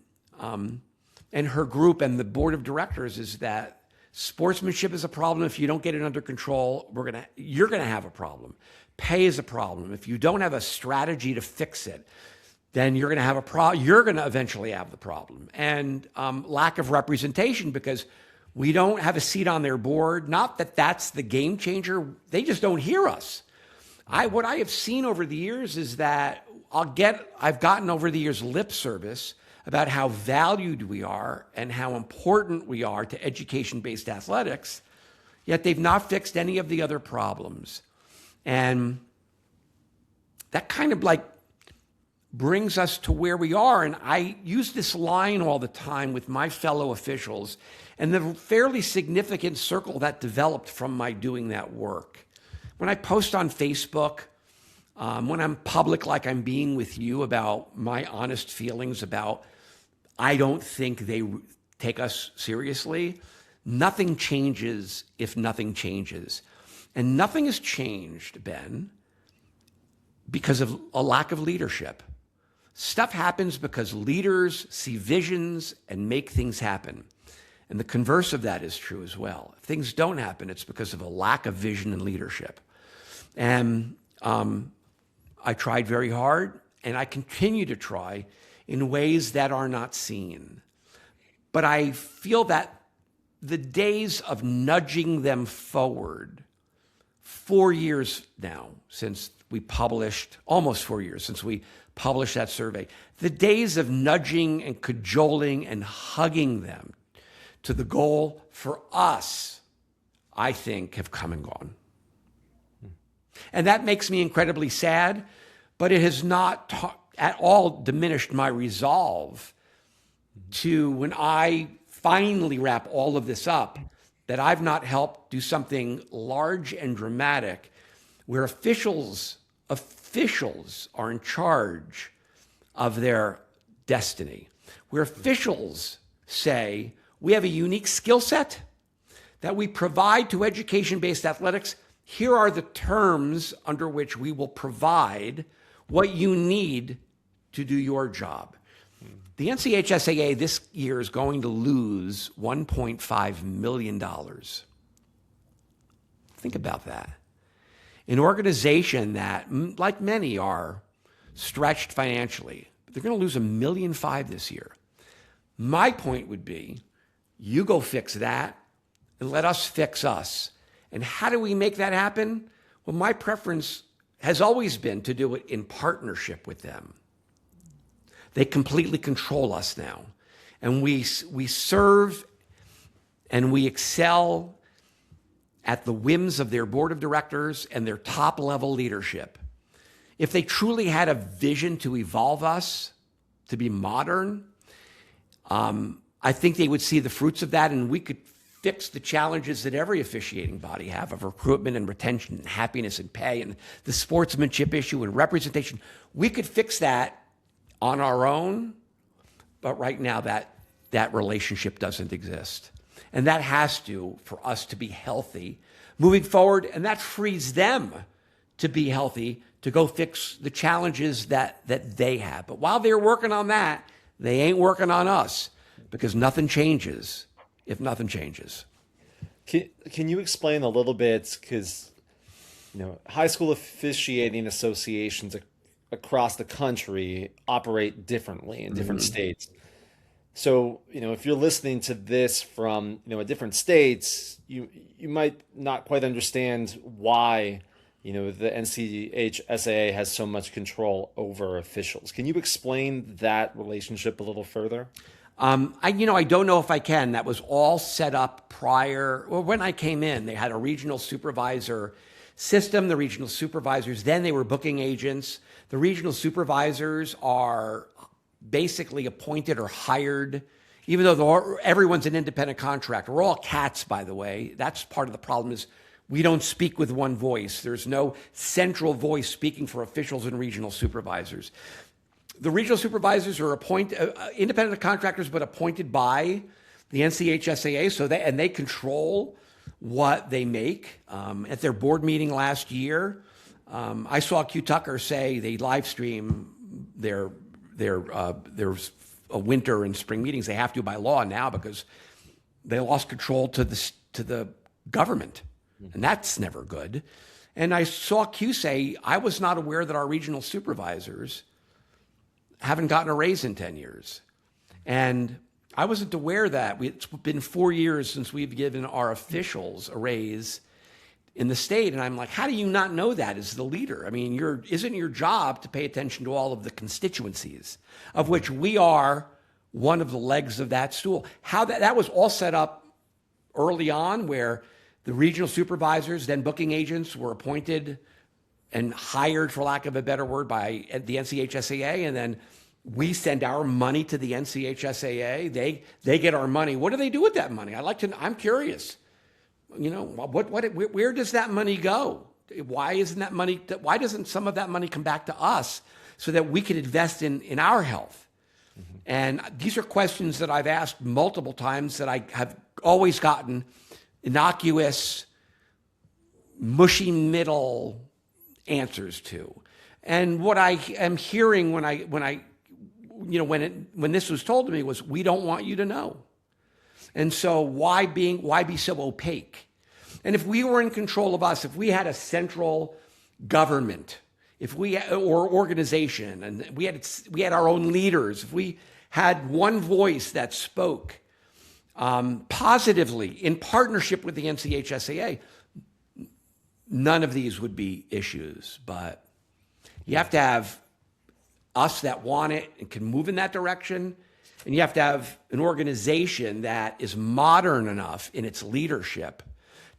her group and the board of directors is that sportsmanship is a problem. If you don't get it under control, you're going to have a problem. Pay is a problem. If you don't have a strategy to fix it, then you're going to have a problem. You're going to eventually have the problem. And lack of representation, because we don't have a seat on their board. Not that that's the game changer. They just don't hear us. What I have seen over the years is that I've gotten over the years lip service about how valued we are and how important we are to education-based athletics, yet they've not fixed any of the other problems. And that kind of brings us to where we are. And I use this line all the time with my fellow officials and the fairly significant circle that developed from my doing that work. When I post on Facebook, when I'm public like I'm being with you about my honest feelings about I don't think they take us seriously. Nothing changes if nothing changes. And nothing has changed, Ben, because of a lack of leadership. Stuff happens because leaders see visions and make things happen. And the converse of that is true as well. If things don't happen, it's because of a lack of vision and leadership. And I tried very hard, and I continue to try in ways that are not seen. But I feel that the days of nudging them forward, 4 years now since we published, almost 4 years since we published that survey, the days of nudging and cajoling and hugging them to the goal for us, I think, have come and gone. And that makes me incredibly sad, but it has not at all diminished my resolve to, when I finally wrap all of this up, that I've not helped do something large and dramatic where officials are in charge of their destiny, where officials say, we have a unique skill set that we provide to education-based athletics. Here are the terms under which we will provide what you need to do your job. The NCHSAA this year is going to lose $1.5 million. Think about that. An organization that, like many, are stretched financially, but they're going to lose $1.5 million this year. My point would be, you go fix that and let us fix us. And how do we make that happen? Well, my preference has always been to do it in partnership with them. They completely control us now. And we serve and we excel at the whims of their board of directors and their top-level leadership. If they truly had a vision to evolve us, to be modern, I think they would see the fruits of that, and we could fix the challenges that every officiating body have of recruitment and retention and happiness and pay and the sportsmanship issue and representation. We could fix that on our own, but right now that relationship doesn't exist. And that has to, for us to be healthy moving forward, and that frees them to be healthy, to go fix the challenges that they have. But while they're working on that, they ain't working on us, because nothing changes if nothing changes. Can you explain a little bit, because high school officiating associations across the country operate differently in different states. So, if you're listening to this from, a different states, you might not quite understand why, the NCHSAA has so much control over officials. Can you explain that relationship a little further? I don't know if I can. That was all set up prior, or when I came in, they had a regional supervisor system. The regional supervisors, then they were booking agents. The regional supervisors are basically appointed or hired, even though everyone's an independent contractor. We're all cats, by the way. That's part of the problem, is we don't speak with one voice. There's no central voice speaking for officials and regional supervisors. The regional supervisors are independent contractors, but appointed by the NCHSAA. So they control what they make. At their board meeting last year, I saw Q Tucker say they live stream their winter and spring meetings. They have to by law now because they lost control to the government, and that's never good. And I saw Q say, I was not aware that our regional supervisors haven't gotten a raise in 10 years. And I wasn't aware that it's been 4 years since we've given our officials a raise in the state. And I'm like, how do you not know that as the leader? I mean, isn't your job to pay attention to all of the constituencies, of which we are one of the legs of that stool? How that was all set up early on, where the regional supervisors, then booking agents, were appointed and hired, for lack of a better word, by the NCHSAA, and then we send our money to the NCHSAA. They get our money. What do they do with that money? I'm curious. Where does that money go? Why doesn't some of that money come back to us so that we can invest in our health? And these are questions that I've asked multiple times that I have always gotten innocuous, mushy middle answers to. And what I am hearing when this was told to me was, we don't want you to know. And so why be so opaque? And if we were in control of us, if we had a central government, or organization, and we had our own leaders, if we had one voice that spoke positively in partnership with the NCHSAA, none of these would be issues. But you have to have us that want it and can move in that direction. And you have to have an organization that is modern enough in its leadership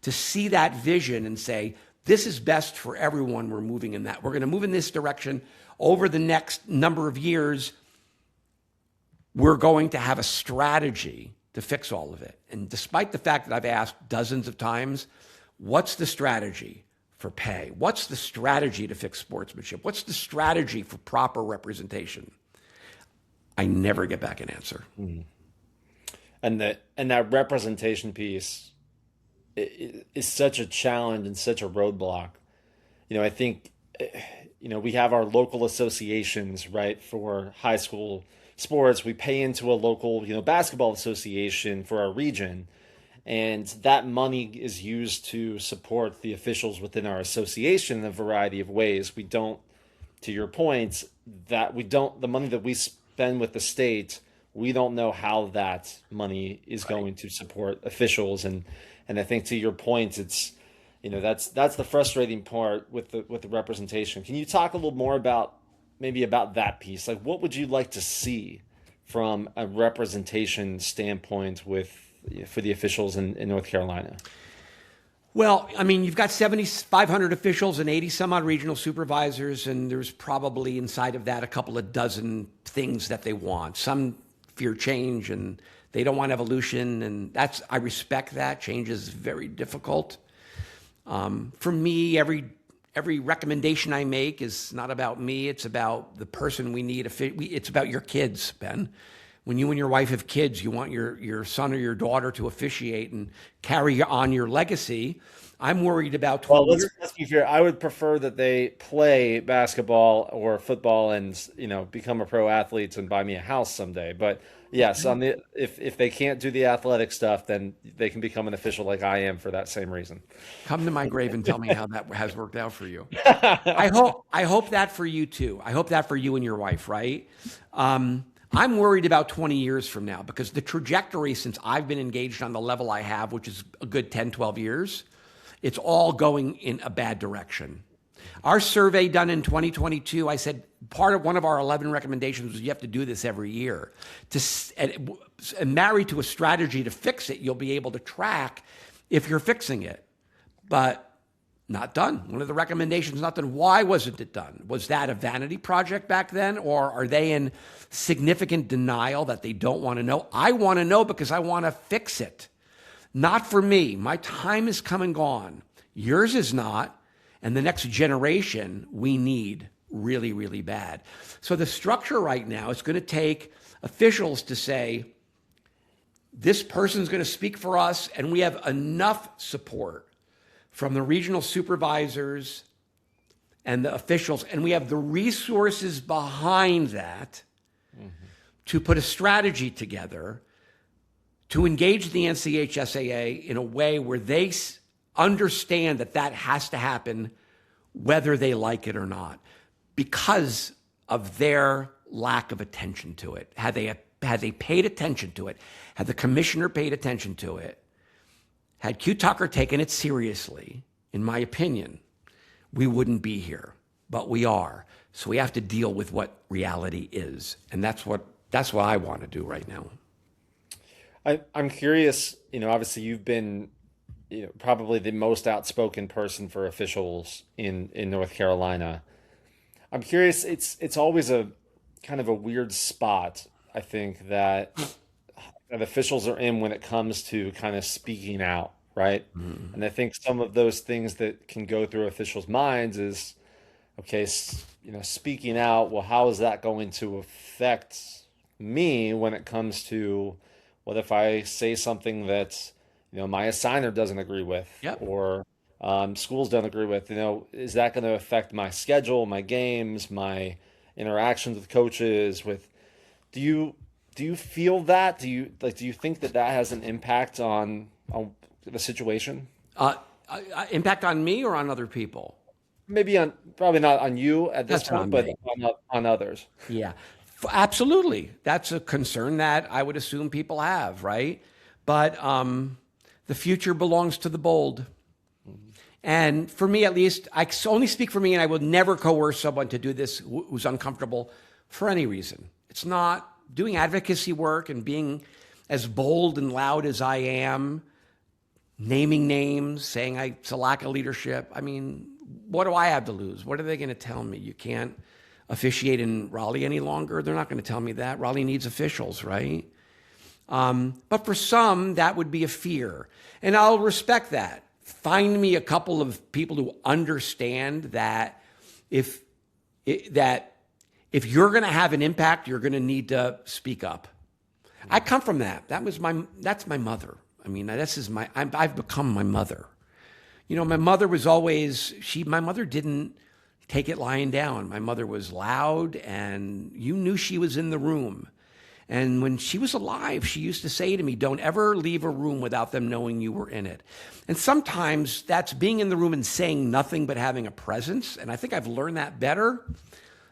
to see that vision and say, this is best for everyone. We're moving in that. We're going to move in this direction over the next number of years. We're going to have a strategy to fix all of it. And despite the fact that I've asked dozens of times, what's the strategy for pay? What's the strategy to fix sportsmanship? What's the strategy for proper representation? I never get back an answer. And that representation piece is such a challenge and such a roadblock. I think, we have our local associations, right, for high school sports. We pay into a local, basketball association for our region. And that money is used to support the officials within our association in a variety of ways. We don't, to your point, the money that we spend with the state, we don't know how that money is going to support officials. And I think, to your point, it's, that's the frustrating part with the representation. Can you talk a little more about that piece? Like, what would you like to see from a representation standpoint for the officials in North Carolina? Well, I mean, you've got 7,500 officials and 80 some odd regional supervisors, and there's probably inside of that a couple of dozen things that they want. Some fear change and they don't want evolution, and I respect that. Change is very difficult. For me, every recommendation I make is not about me. It's about the person we need. It's about your kids, Ben. When you and your wife have kids, you want your son or your daughter to officiate and carry on your legacy. I'm worried about 12 years. Let's be fair. I would prefer that they play basketball or football and, become a pro athlete and buy me a house someday. But yes, if they can't do the athletic stuff, then they can become an official like I am for that same reason. Come to my grave and tell me how that has worked out for you. I hope that for you too. I hope that for you and your wife, right? I'm worried about 20 years from now, because the trajectory since I've been engaged on the level I have, which is a good 10, 12 years, it's all going in a bad direction. Our survey done in 2022, I said one of our 11 recommendations was you have to do this every year. And married to a strategy to fix it, you'll be able to track if you're fixing it. But not done. One of the recommendations not done. Why wasn't it done? Was that a vanity project back then? Or are they in significant denial that they don't want to know? I want to know because I want to fix it. Not for me. My time is come and gone. Yours is not. And the next generation we need really, really bad. So the structure right now is going to take officials to say, this person's going to speak for us, and we have enough support from the regional supervisors and the officials, and we have the resources behind that to put a strategy together to engage the NCHSAA in a way where they understand that has to happen whether they like it or not, because of their lack of attention to it. Had they paid attention to it, had the commissioner paid attention to it, had Q Tucker taken it seriously, in my opinion, we wouldn't be here, but we are. So we have to deal with what reality is. And that's what I want to do right now. I'm curious, obviously you've been, probably the most outspoken person for officials in North Carolina. I'm curious, it's always a kind of a weird spot, I think, that officials are in when it comes to kind of speaking out, right? Mm. And I think some of those things that can go through officials' minds is, okay, speaking out, well, how is that going to affect me when it comes to what if I say something that, my assigner doesn't agree with, Yep. or schools don't agree with, is that going to affect my schedule, my games, my interactions with coaches, do you do you feel that? Do you think that that has an impact on the situation? Impact on me or on other people? Maybe probably not on you at this That's point, on but me. on others. Yeah, absolutely. That's a concern that I would assume people have, right? But the future belongs to the bold. And for me, at least, I only speak for me, and I will never coerce someone to do this who's uncomfortable for any reason. It's not doing advocacy work and being as bold and loud as I am, naming names, saying it's a lack of leadership. I mean, what do I have to lose? What are they going to tell me? You can't officiate in Raleigh any longer? They're not going to tell me that. Raleigh needs officials, right? But for some, that would be a fear. And I'll respect that. Find me a couple of people who understand that if you're going to have an impact, you're going to need to speak up. I come from that. That's my mother. I mean, I've become my mother. My mother was always, my mother didn't take it lying down. My mother was loud, and you knew she was in the room. And when she was alive, she used to say to me, don't ever leave a room without them knowing you were in it. And sometimes that's being in the room and saying nothing but having a presence. And I think I've learned that better.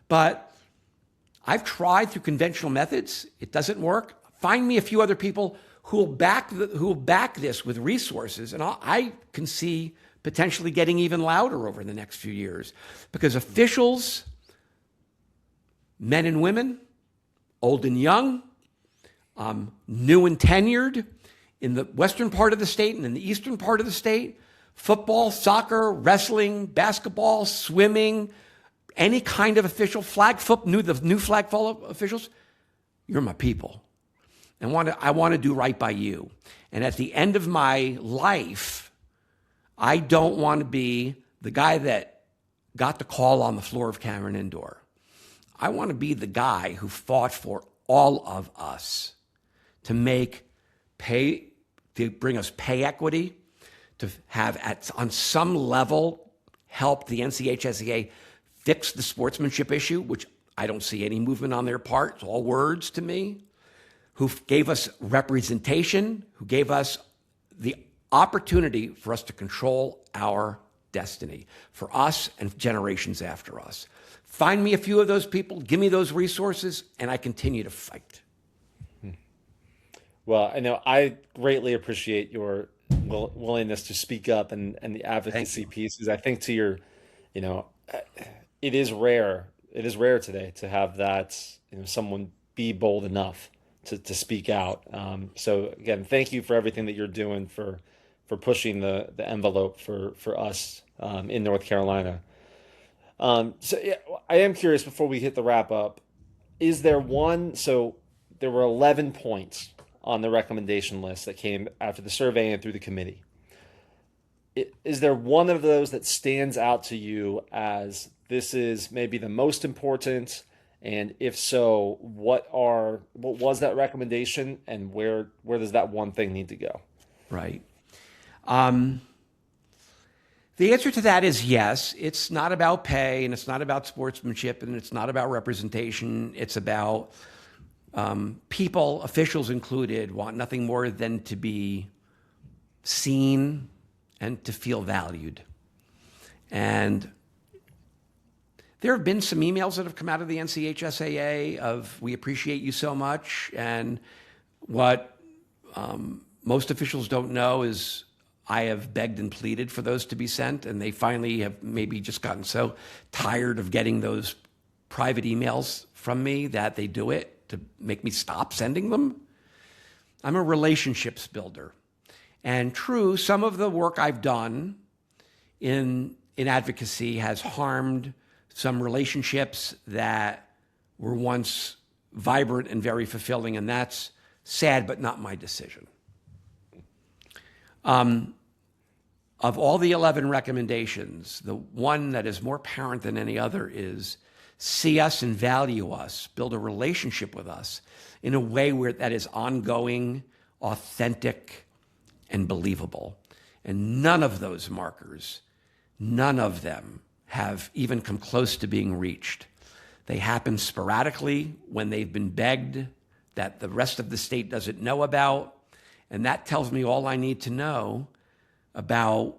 But I've tried through conventional methods. It doesn't work. Find me a few other people who will back this with resources. And I can see potentially getting even louder over the next few years. Because officials, men and women, old and young, new and tenured, in the western part of the state and in the eastern part of the state, football, soccer, wrestling, basketball, swimming, any kind of official, the new flag football officials, you're my people. And I want to do right by you. And at the end of my life, I don't want to be the guy that got the call on the floor of Cameron Indoor. I want to be the guy who fought for all of us to bring us pay equity, to have on some level help the NCHSEA fix the sportsmanship issue, which I don't see any movement on their part. It's all words to me. Who gave us representation, who gave us the opportunity for us to control our destiny, for us and generations after us. Find me a few of those people, give me those resources, and I continue to fight. Well, I know I greatly appreciate your willingness to speak up and the advocacy piece, because I think it is rare. It is rare today to have that, someone be bold enough to speak out. So again, thank you for everything that you're doing for pushing the envelope for us in North Carolina. So yeah, I am curious before we hit the wrap up, is there one, so there were 11 points on the recommendation list that came after the survey and through the committee. Is there one of those that stands out to you as this is maybe the most important? And if so, what was that recommendation, and where does that one thing need to go? Right. The answer to that is yes. It's not about pay, and it's not about sportsmanship, and it's not about representation. It's about people, officials included, want nothing more than to be seen and to feel valued. And there have been some emails that have come out of the NCHSAA of, we appreciate you so much. And what most officials don't know is I have begged and pleaded for those to be sent, and they finally have maybe just gotten so tired of getting those private emails from me that they do it to make me stop sending them. I'm a relationships builder. And true, some of the work I've done in advocacy has harmed some relationships that were once vibrant and very fulfilling, and that's sad, but not my decision. Of all the 11 recommendations, the one that is more apparent than any other is see us and value us, build a relationship with us in a way where that is ongoing, authentic, and believable. And none of those markers, none of them have even come close to being reached. They happen sporadically when they've been begged that the rest of the state doesn't know about. And that tells me all I need to know about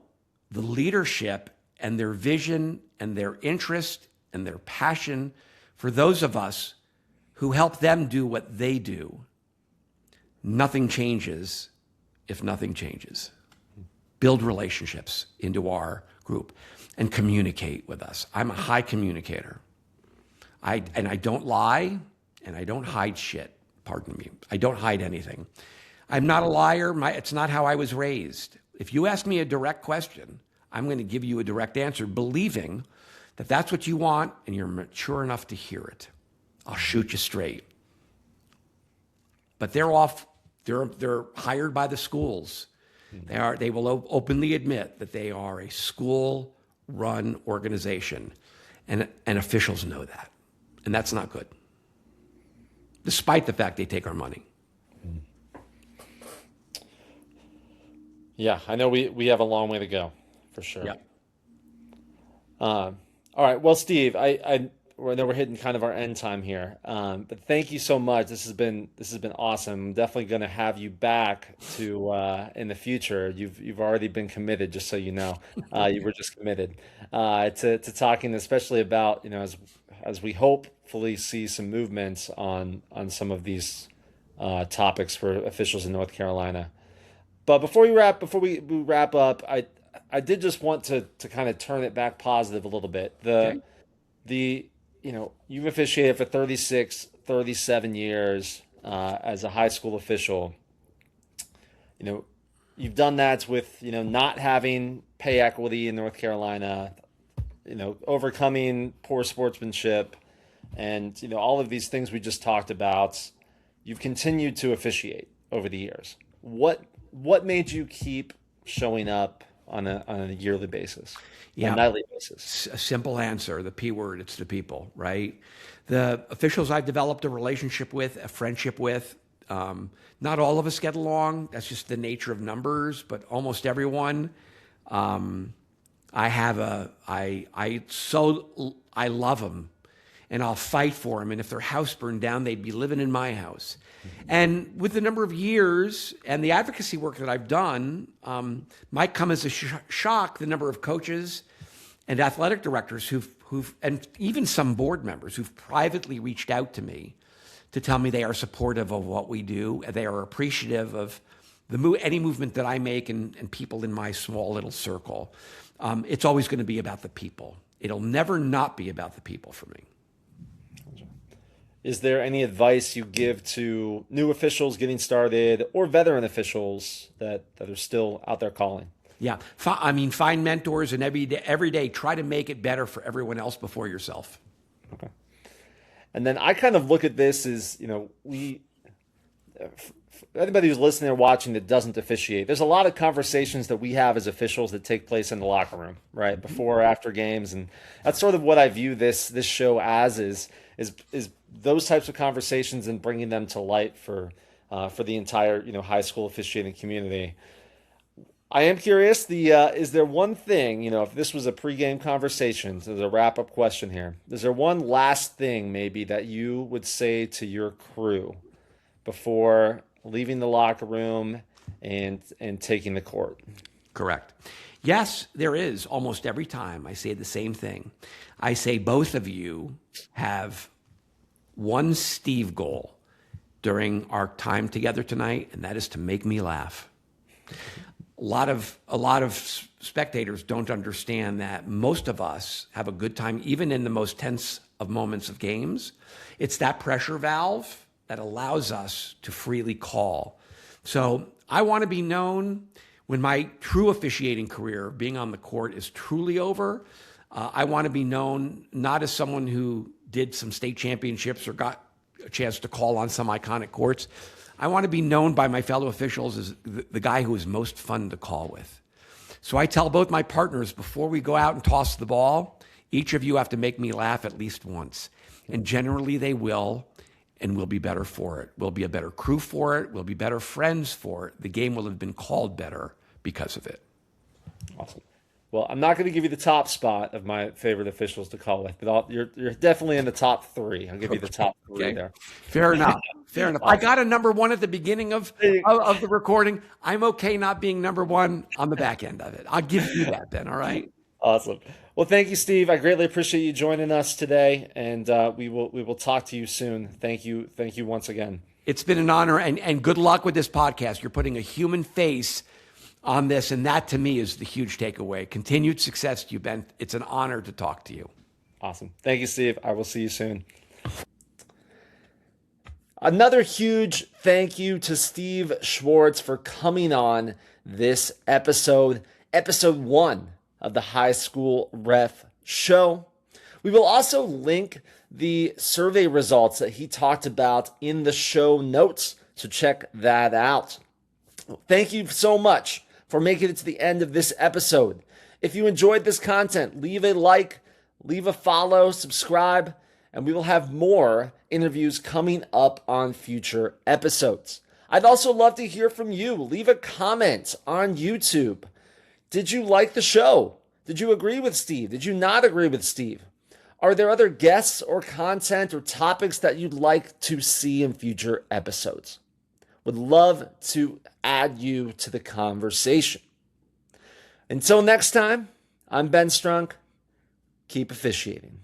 the leadership and their vision and their interest and their passion for those of us who help them do what they do. Nothing changes if nothing changes. Build relationships into our group and communicate with us. I'm a high communicator. I don't lie and I don't hide shit. Pardon me. I don't hide anything. I'm not a liar. It's not how I was raised. If you ask me a direct question, I'm going to give you a direct answer, believing that that's what you want and you're mature enough to hear it. I'll shoot you straight. But they're hired by the schools. They will openly admit that they are a school-run organization, and officials know that, and that's not good, despite the fact they take our money. Yeah, I know we have a long way to go, for sure. Yeah. All right, well, Steve, I know we're hitting kind of our end time here, but thank you so much. This has been awesome. I'm definitely going to have you back to in the future. You've already been committed, just so you know. You were just committed to talking, especially about as we hopefully see some movements on some of these topics for officials in North Carolina. But before we wrap up, I did just want to kind of turn it back positive a little bit. You've officiated for 36, 37 years as a high school official. You've done that with, not having pay equity in North Carolina, overcoming poor sportsmanship, and, all of these things we just talked about. You've continued to officiate over the years. What made you keep showing up on a yearly basis? Yeah. On a nightly basis? A simple answer, the P word, it's the people, right? The officials I've developed a relationship with, a friendship with, not all of us get along. That's just the nature of numbers, but almost everyone. I love them, and I'll fight for them. And if their house burned down, they'd be living in my house. And with the number of years and the advocacy work that I've done, might come as a shock the number of coaches and athletic directors who've and even some board members who've privately reached out to me to tell me they are supportive of what we do. They are appreciative of any movement that I make and people in my small little circle. It's always going to be about the people. It'll never not be about the people for me. Is there any advice you give to new officials getting started or veteran officials that are still out there calling? Yeah. Find mentors, and every day try to make it better for everyone else before yourself. Okay. And then I kind of look at this as, anybody who's listening or watching that doesn't officiate, there's a lot of conversations that we have as officials that take place in the locker room, right? Before or after games. And that's sort of what I view this show as is those types of conversations and bringing them to light for the entire, high school officiating community. I am curious, is there one thing, if this was a pregame conversation, so there's a wrap-up question here, is there one last thing maybe that you would say to your crew before leaving the locker room and taking the court? Correct. Yes, there is. Almost every time I say the same thing. I say both of you have one Steve goal during our time together tonight, and that is to make me laugh. A lot of spectators don't understand that most of us have a good time, even in the most tense of moments of games. It's that pressure valve that allows us to freely call. So I want to be known when my true officiating career, being on the court, is truly over. I want to be known not as someone who did some state championships or got a chance to call on some iconic courts. I want to be known by my fellow officials as the guy who is most fun to call with. So I tell both my partners before we go out and toss the ball, Each of you have to make me laugh at least once. And generally they will, and we'll be better for it. We'll be a better crew for it. We'll be better friends for it. The game will have been called better because of it. Awesome. Well, I'm not going to give you the top spot of my favorite officials to call with, but you're definitely in the top three. I'll give you the top three there. Fair enough. Fair enough. I got a number one at the beginning of the recording. I'm okay not being number one on the back end of it. I'll give you that then, all right? Awesome. Well, thank you, Steve. I greatly appreciate you joining us today, and we will talk to you soon. Thank you once again. It's been an honor, and good luck with this podcast. You're putting a human face on this, and that to me is the huge takeaway. Continued success to you, Ben. It's an honor to talk to you. Awesome. Thank you, Steve. I will see you soon. Another huge thank you to Steve Schwartz for coming on this episode 1 of the High School Ref Show. We will also link the survey results that he talked about in the show notes, so check that out. Thank you so much for making it to the end of this episode. If you enjoyed this content, leave a like, leave a follow, subscribe, and we will have more interviews coming up on future episodes. I'd also love to hear from you. Leave a comment on YouTube. Did you like the show? Did you agree with Steve? Did you not agree with Steve? Are there other guests or content or topics that you'd like to see in future episodes? Would love to add you to the conversation. Until next time, I'm Ben Strunk. Keep officiating.